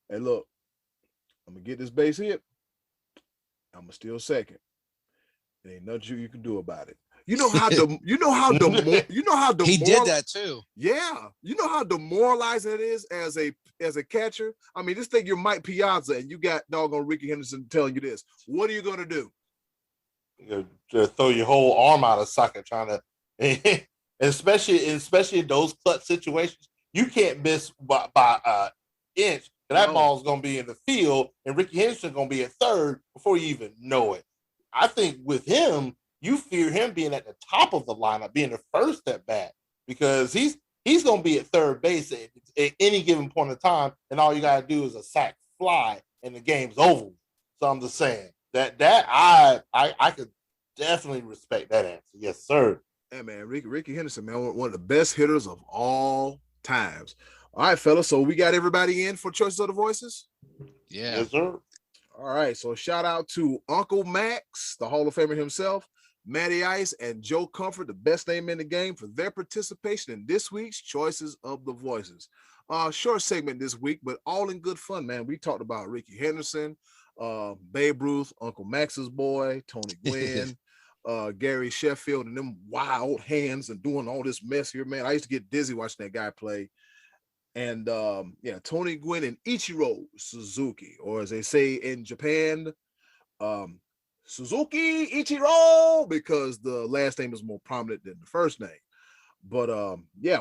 "Hey, look, I'm gonna get this base hit. I'm gonna steal second. There ain't nothing you can do about it." He did that too. Yeah. You know how demoralizing it is as a catcher? I mean, just think you're Mike Piazza and you got doggone Ricky Henderson telling you this. What are you going to do? You just throw your whole arm out of socket trying to, especially in those clutch situations, you can't miss by an inch. That ball's going to be in the field and Ricky Henderson going to be at third before you even know it. I think with him, you fear him being at the top of the lineup, being the first at bat, because he's going to be at third base at any given point in time, and all you got to do is a sac fly, and the game's over. So I'm just saying that I could definitely respect that answer. Yes, sir. Yeah, man, Ricky Henderson, man, one of the best hitters of all times. All right, fellas, so we got everybody in for Choices of the Voices? Yeah. Yes, sir. All right, so shout out to Uncle Max, the Hall of Famer himself, Matty Ice, and Joe Comfort, the best name in the game, for their participation in this week's Choices of the Voices. Short segment this week, but all in good fun, man. We talked about Ricky Henderson, Babe Ruth, Uncle Max's boy, Tony Gwynn, Gary Sheffield, and them wild hands and doing all this mess here, man. I used to get dizzy watching that guy play. And Tony Gwynn and Ichiro Suzuki, or as they say in Japan, Suzuki Ichiro, because the last name is more prominent than the first name. But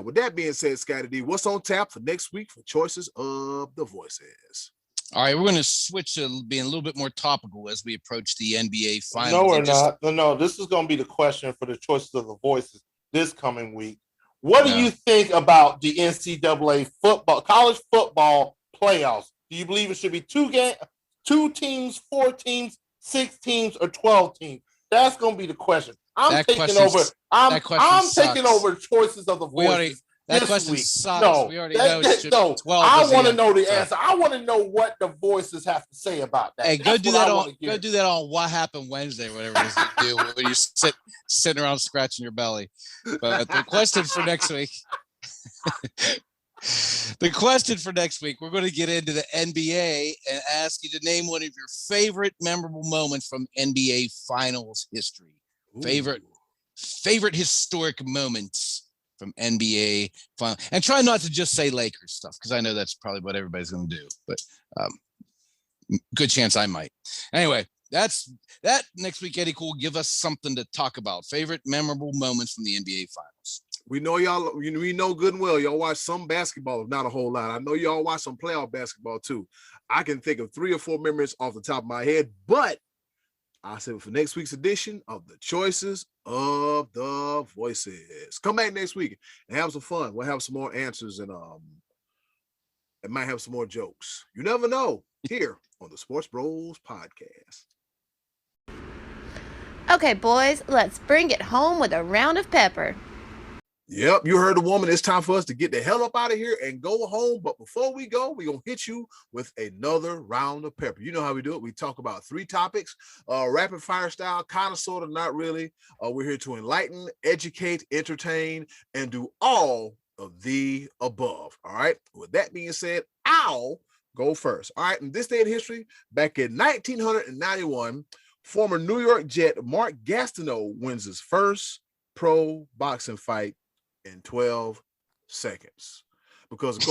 with that being said, Scottie D, what's on tap for next week for Choices of the Voices? All right, we're going to switch to being a little bit more topical as we approach the NBA Finals. No, we're not. No, this is going to be the question for the Choices of the Voices this coming week. What do you think about the NCAA college football playoffs? Do you believe it should be 2 teams, 4 teams, 6 teams, or 12 teams? That's going to be the question. I'm taking over Choices of the Voices. That question week. sucks. No, we already know it should be 12. I want to know the answer. I want to know what the voices have to say about that. Hey, go do that on What Happened Wednesday, whatever it is you do when you sitting around scratching your belly. But the question for next week. The question for next week, we're going to get into the NBA and ask you to name one of your favorite memorable moments from NBA Finals history. Ooh. Favorite historic moments from NBA Finals. And try not to just say Lakers stuff, because I know that's probably what everybody's going to do. But good chance I might. Anyway, that next week. Eddy will give us something to talk about. Favorite memorable moments from the NBA Finals. We know y'all. We know good and well. Y'all watch some basketball, not a whole lot. I know y'all watch some playoff basketball too. I can think of 3 or 4 memories off the top of my head, but I said for next week's edition of the Choices of the Voices. Come back next week and have some fun. We'll have some more answers and might have some more jokes. You never know. Here on the Sports Bros Podcast. Okay, boys, let's bring it home with a round of pepper. Yep, you heard the woman. It's time for us to get the hell up out of here and go home. But before we go, we're going to hit you with another round of pepper. You know how we do it. We talk about 3 topics, rapid fire style, kind of, sort of, not really. We're here to enlighten, educate, entertain, and do all of the above. All right. With that being said, I'll go first. All right. In this day in history, back in 1991, former New York Jet Mark Gastineau wins his first pro boxing fight in 12 seconds. Because of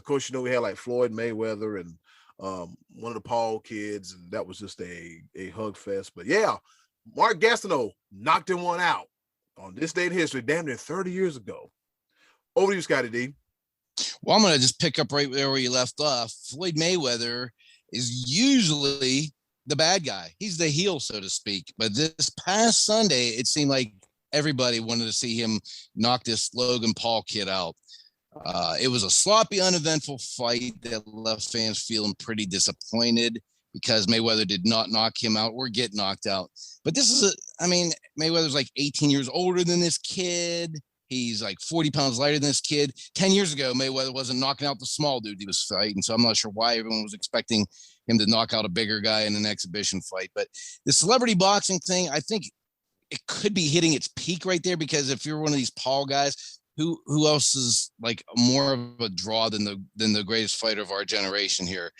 course, we had like Floyd Mayweather and one of the Paul kids, and that was just a hug fest. But yeah, Mark Gastineau knocked him one out on this day in history, damn near 30 years ago. Over to you, Scottie D. Well, I'm going to just pick up right there where you left off. Floyd Mayweather is usually the bad guy. He's the heel, so to speak. But this past Sunday, it seemed like everybody wanted to see him knock this Logan Paul kid out. It was a sloppy, uneventful fight that left fans feeling pretty disappointed because Mayweather did not knock him out or get knocked out. But this is Mayweather's like 18 years older than this kid. He's like 40 pounds lighter than this kid. 10 years ago, Mayweather wasn't knocking out the small dude he was fighting. So I'm not sure why everyone was expecting him to knock out a bigger guy in an exhibition fight. But the celebrity boxing thing, I think it could be hitting its peak right there, because if you're one of these Paul guys, who else is like more of a draw than the greatest fighter of our generation here?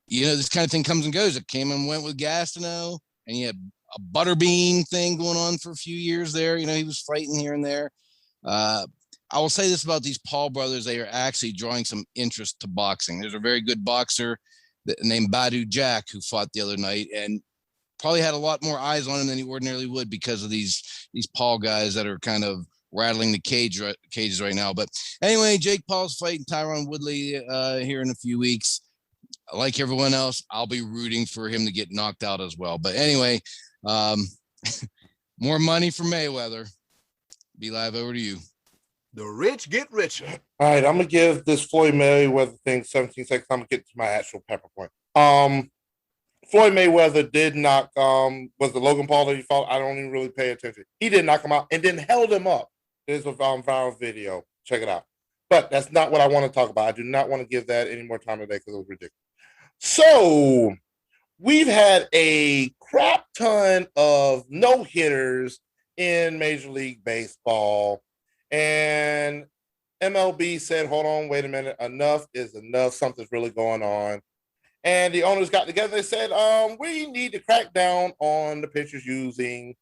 This kind of thing comes and goes. It came and went with Gastineau, and you had a butterbean thing going on for a few years there. He was fighting here and there. I will say this about these Paul brothers. They are actually drawing some interest to boxing. There's a very good boxer named Badu Jack who fought the other night and probably had a lot more eyes on him than he ordinarily would because of these Paul guys that are kind of rattling the cages right now. But anyway, Jake Paul's fighting Tyron Woodley here in a few weeks. Like everyone else, I'll be rooting for him to get knocked out as well. But anyway, more money for Mayweather. Be live, over to you. The rich get richer. All right, I'm gonna give this Floyd Mayweather thing 17 seconds. I'm gonna get to my actual pepper point. Floyd Mayweather did knock was the Logan Paul that he fought. I don't even really pay attention. He did knock him out and then held him up. There's a viral video. Check it out. But that's not what I want to talk about. I do not want to give that any more time today because it was ridiculous. So we've had a crap ton of no-hitters in Major League Baseball. And MLB said, hold on, wait a minute. Enough is enough. Something's really going on. And the owners got together and said, we need to crack down on the pitchers using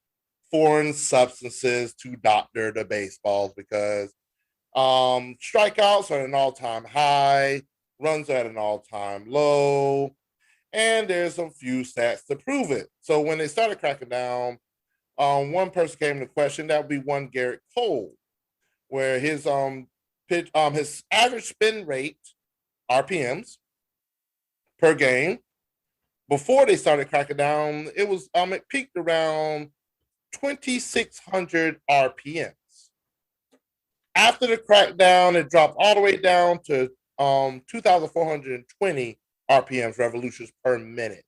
foreign substances to doctor the baseballs because strikeouts are at an all-time high, runs are at an all-time low, and there's some few stats to prove it. So when they started cracking down, one person came to question, that would be one Garrett Cole, where his his average spin rate, RPMs, per game, before they started cracking down, it was it peaked around 2,600 RPMs. After the crackdown, it dropped all the way down to 2,420 RPMs, revolutions per minute.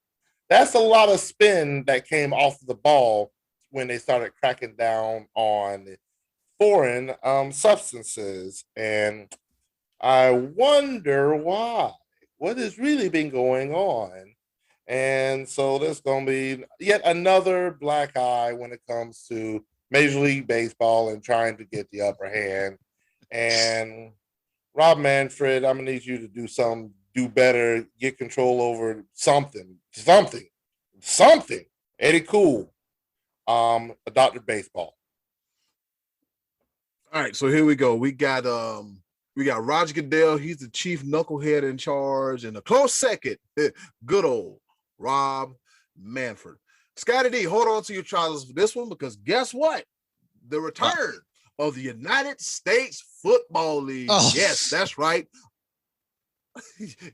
That's a lot of spin that came off of the ball when they started cracking down on foreign substances. And I wonder why. What has really been going on? And so there's going to be yet another black eye when it comes to Major League Baseball and trying to get the upper hand. And Rob Manfred, I'm going to need you to do better, get control over something. Eddy Cool, Dr. Baseball. All right, so here we go. We got Roger Goodell. He's the chief knucklehead in charge, and a close second, good old Rob Manfred. Scottie D, hold on to your trousers for this one, because guess what? The return of the United States Football League. Oh. Yes, that's right.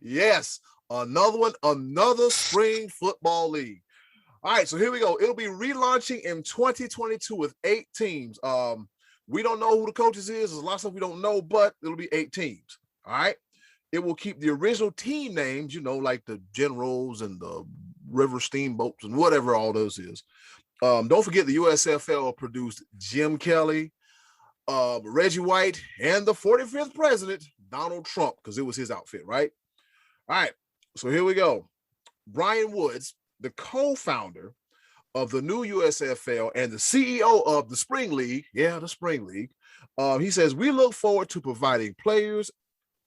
Yes, another spring football league. All right, so here we go. It'll be relaunching in 2022 with 8 teams. We don't know who the coaches is. There's a lot of stuff we don't know, but it'll be 8 teams. All right. It will keep the original team names, like the Generals and the River Steamboats and whatever all those is. Don't forget the USFL produced Jim Kelly, Reggie White, and the 45th president, Donald Trump, because it was his outfit, right? All right. So here we go. Brian Woods, the co-founder of the new USFL and the CEO of the Spring League, the Spring League, he says, we look forward to providing players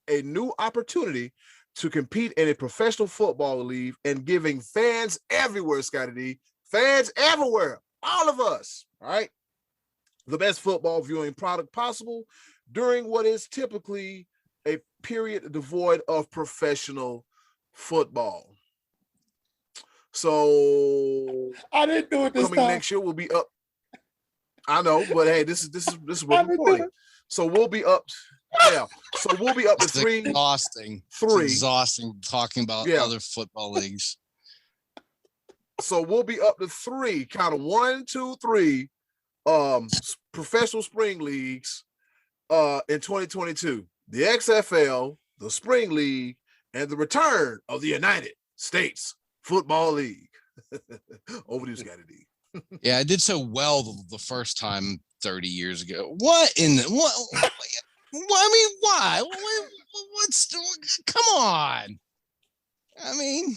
a new opportunity to compete in a professional football league and giving fans everywhere, Scottie D, fans everywhere, all of us, all right, the best football viewing product possible during what is typically a period devoid of professional football. So I didn't do it this coming time. next year we'll be up. I know, but hey, this is what we're doing. So we'll be up. Yeah. So we'll be up to 3. Exhausting. 3. It's exhausting talking about other football leagues. So we'll be up to 3, kind of 1, 2, 3 professional spring leagues in 2022. The XFL, the Spring League, and the return of the United States Football League. Over to you, Scottie D. Yeah, I did so well the first time 30 years ago. What in the what? I mean, why? What's come on? I mean,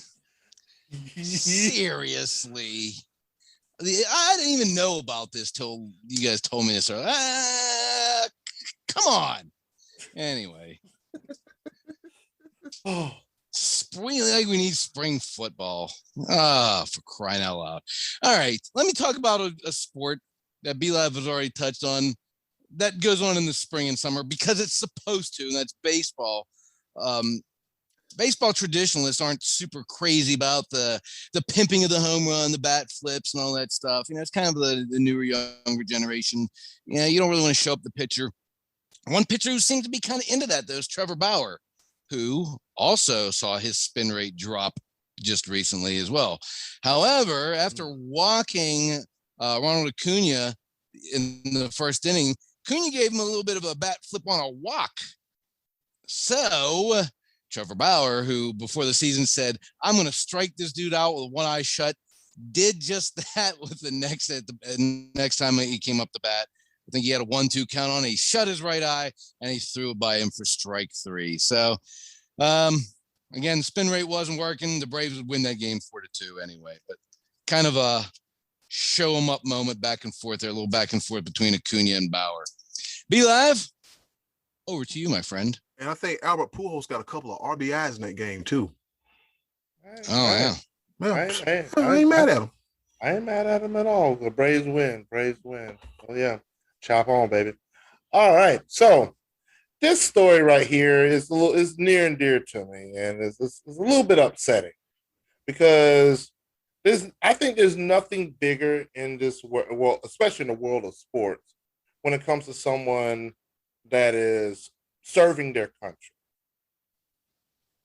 seriously. I didn't even know about this till you guys told me this. Come on. Anyway. Spring, like we need spring football. For crying out loud. All right. Let me talk about a sport that B-Lab has already touched on that goes on in the spring and summer because it's supposed to, and that's baseball. Baseball traditionalists aren't super crazy about the pimping of the home run, the bat flips, and all that stuff. You know, it's kind of the newer, younger generation. You know, you don't really want to show up the pitcher. One pitcher who seems to be kind of into that, though, is Trevor Bauer, who also saw his spin rate drop just recently as well. However, after walking Ronald Acuna in the first inning, Acuna gave him a little bit of a bat flip on a walk. So Trevor Bauer, who before the season said, I'm going to strike this dude out with one eye shut, did just that with the next time he came up the bat. I think he had a 1-2 count on. He shut his right eye and he threw it by him for strike 3. So, again, spin rate wasn't working. The Braves would win that game 4-2 anyway. But kind of a show 'em up moment back and forth there, a little back and forth between Acuna and Bauer. Be live. Over to you, my friend. And I think Albert Pujols got a couple of RBIs in that game too. Yeah. I ain't mad at him. I ain't mad at him at all. The Braves win. Oh yeah, chop on, baby. All right, so this story right here is near and dear to me, and it's a little bit upsetting because I think there's nothing bigger in this world, especially in the world of sports, when it comes to someone that is serving their country,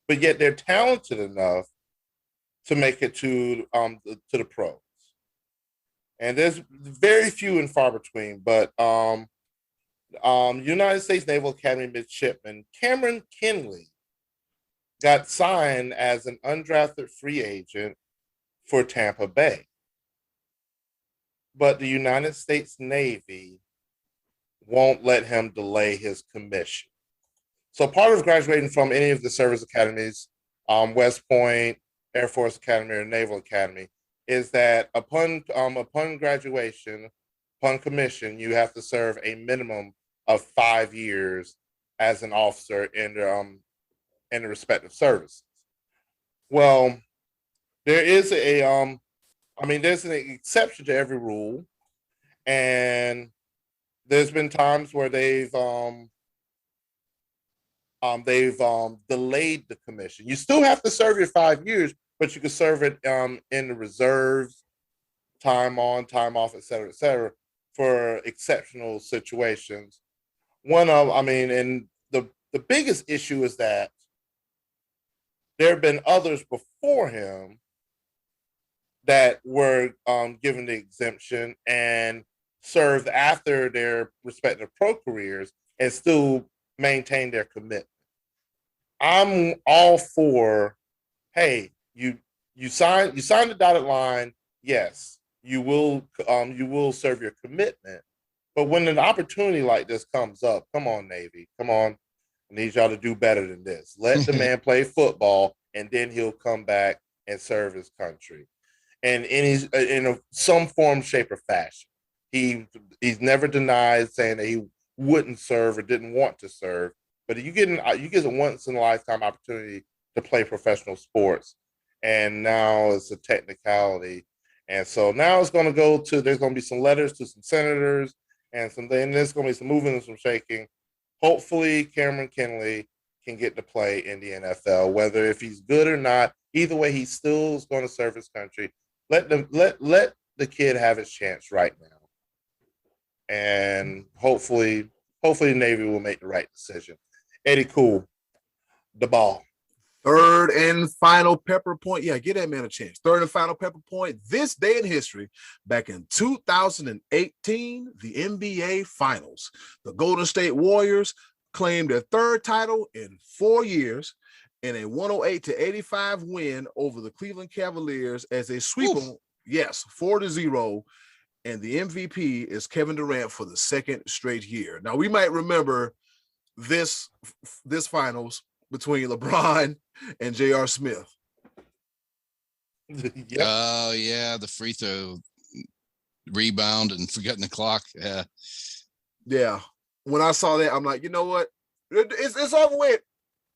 but yet they're talented enough to make it to the pros. And there's very few and far between, but United States Naval Academy midshipman Cameron Kinley got signed as an undrafted free agent for Tampa Bay. But the United States Navy won't let him delay his commission. So part of graduating from any of the service academies, West Point, Air Force Academy, or Naval Academy, is that upon graduation, upon commission, you have to serve a minimum of 5 years as an officer in the respective services. Well, there's an exception to every rule, and there's been times where they've delayed the commission. You still have to serve your 5 years, but you can serve it in the reserves, time on, time off, et cetera, for exceptional situations. And the biggest issue is that there have been others before him that were given the exemption and served after their respective pro careers and still maintain their commitment. I'm all for, hey, you sign the dotted line. Yes, you will serve your commitment. But when an opportunity like this comes up, come on, Navy, come on, I need y'all to do better than this. Let the man play football, and then he'll come back and serve his country, and in some form, shape, or fashion. He's never denied saying that he wouldn't serve or didn't want to serve. But you get a once in a lifetime opportunity to play professional sports, and now it's a technicality. And so now it's going to there's going to be some letters to some senators, and there's going to be some moving and some shaking. Hopefully, Cameron Kinley can get to play in the NFL, whether if he's good or not. Either way, he still is going to serve his country. Let the kid have his chance right now, and hopefully the Navy will make the right decision. Eddy, cool. The ball. Third and final pepper point. Yeah, give that man a chance. Third and final pepper point. This day in history, back in 2018, the NBA Finals. The Golden State Warriors claimed their third title in 4 years in a 108-85 win over the Cleveland Cavaliers as they sweep them, 4-0. And the MVP is Kevin Durant for the second straight year. Now, we might remember this finals between LeBron and J.R. Smith. Oh, yeah, the free throw rebound and forgetting the clock. Yeah. When I saw that, I'm like, you know what? It's over with.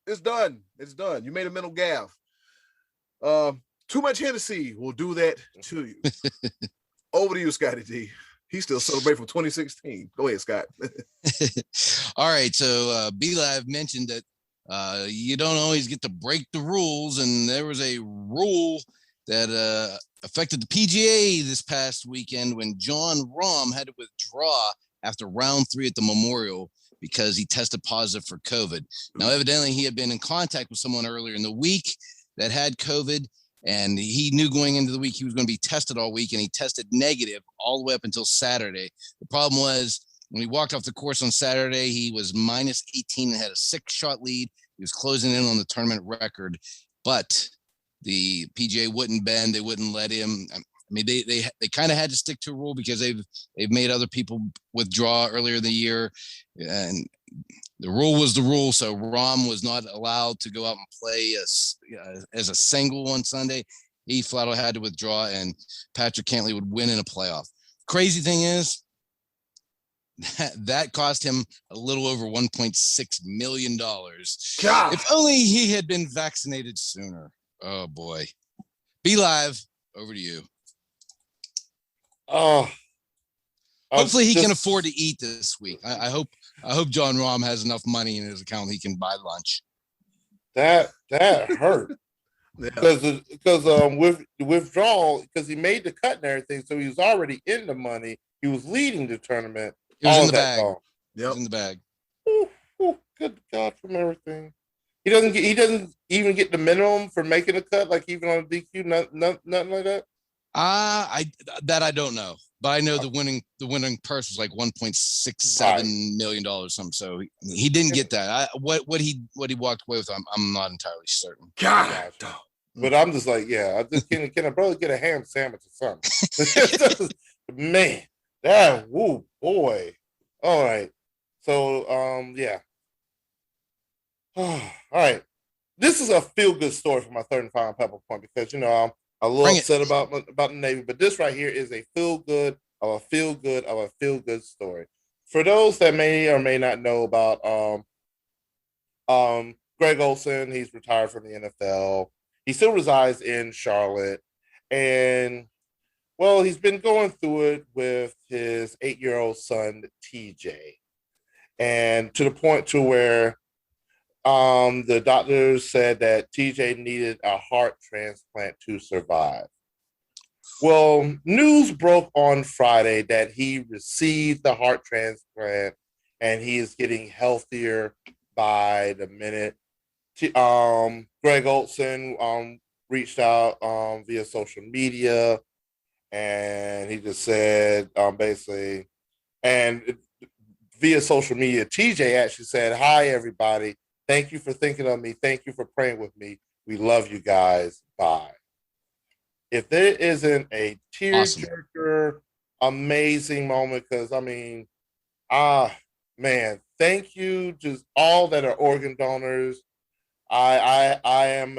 It's done. It's done. You made a mental gaffe. Too much Hennessy will do that to you. Over to you, Scottie D. He's still celebrating from 2016. Go ahead, Scott. All right. So B-Live mentioned that you don't always get to break the rules, and there was a rule that affected the PGA this past weekend when Jon Rahm had to withdraw after round 3 at the Memorial because he tested positive for COVID. Now, evidently, he had been in contact with someone earlier in the week that had COVID, and he knew going into the week he was going to be tested all week, and he tested negative all the way up until Saturday. The problem was when he walked off the course on Saturday, he was minus 18 and had a 6-shot lead. He was closing in on the tournament record, but the PGA wouldn't bend. They wouldn't let him. I mean, they kind of had to stick to a rule because they've made other people withdraw earlier in the year, and the rule was the rule. So Rahm was not allowed to go out and play as a single on Sunday. He flat out had to withdraw, and Patrick Cantlay would win in a playoff. Crazy thing is that cost him a little over $1.6 million. God. If only he had been vaccinated sooner. Oh boy. B-Live, over to you. Oh, hopefully he can afford to eat this week. I hope Jon Rahm has enough money in his account he can buy lunch. That hurt. Because with the withdrawal, because he made the cut and everything, so he was already in the money. He was leading the tournament. It was in the bag. Yep. It was in the bag. Ooh, good God from everything. He doesn't even get the minimum for making a cut, like even on a DQ, nothing like that. I don't know, but I know the winning purse was like $1.67 million or something. So he didn't get that. What he walked away with, I'm not entirely certain. God. But I'm just like, yeah, can a brother get a ham sandwich or something? Man, woo boy. All right. So yeah. All right. This is a feel-good story for my third and final pepper point because I'm a little upset about the Navy, but this right here is a feel-good story. For those that may or may not know about Greg Olsen, he's retired from the NFL. He still resides in Charlotte, and well, he's been going through it with his 8-year-old son TJ, and to the point to where the doctors said that TJ needed a heart transplant to survive. Well, news broke on Friday that he received the heart transplant and he is getting healthier by the minute. Greg Olsen reached out via social media, and he just said basically, and via social media, TJ actually said, "Hi, everybody. Thank you for thinking of me. Thank you for praying with me. We love you guys. Bye." If there isn't a tearjerker, amazing moment, because I mean, man, thank you to all that are organ donors. I am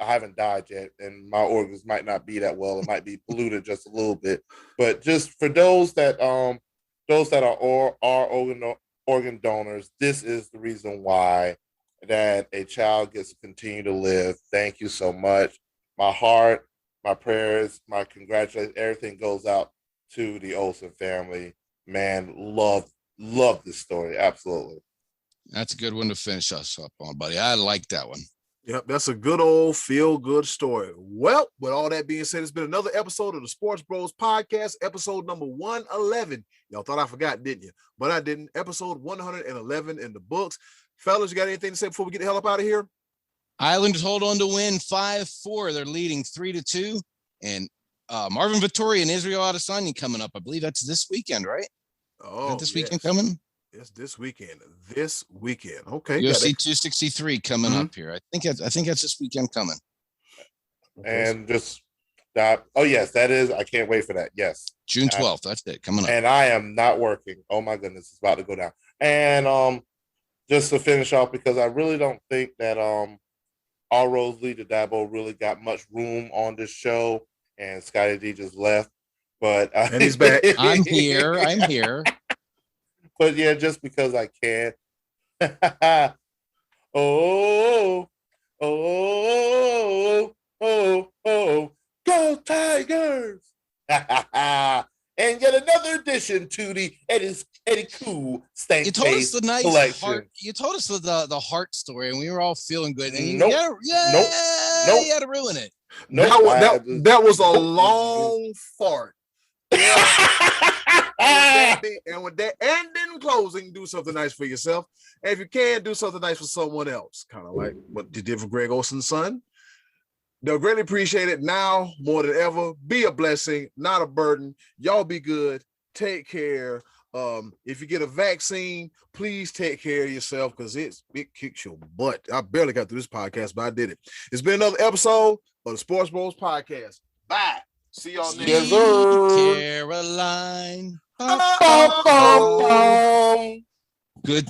I haven't died yet, and my organs might not be that well. It might be polluted just a little bit, but just for those that are organ donors, this is the reason why that a child gets to continue to live. Thank you so much. My heart, my prayers, my congratulations, everything goes out to the Olsen family. Man, love this story. Absolutely. That's a good one to finish us up on, buddy. I like that one. Yep, that's a good old feel-good story. Well, with all that being said, it's been another episode of the Sports Bros Podcast, episode number 111. Y'all thought I forgot, didn't you? But I didn't. Episode 111 in the books. Fellas, you got anything to say before we get the hell up out of here? Islanders hold on to win 5-4. They're leading 3-2. And Marvin Vittori and Israel Adesanya coming up. I believe that's this weekend, right? Oh, this weekend coming? It's this weekend. This weekend. Okay. UFC 263 coming up here. I think that's this weekend coming. And just that. Oh yes, that is. I can't wait for that. Yes, June 12th. That's it coming up. And I am not working. Oh my goodness, it's about to go down. And just to finish off, because I really don't think that All Rose Lee DeChambeau really got much room on this show, and Scottie D just left. But and he's back. I'm here. But yeah, just because I can. oh, go Tigers! And yet another addition to the Eddy Cool Stank. You told us the nice collection. heart. You told us the heart story, and we were all feeling good. And Nope. You had to ruin it. Nope. That was a long fart. And with that and in closing, do something nice for yourself. And if you can, do something nice for someone else, kind of like what you did for Greg Olson's son. They'll greatly appreciate it now more than ever. Be a blessing, not a burden. Y'all be good. Take care. If you get a vaccine, please take care of yourself because it kicks your butt. I barely got through this podcast, but I did it. It's been another episode of the Sports Bros Podcast. Bye. See y'all next time. Caroline. Good.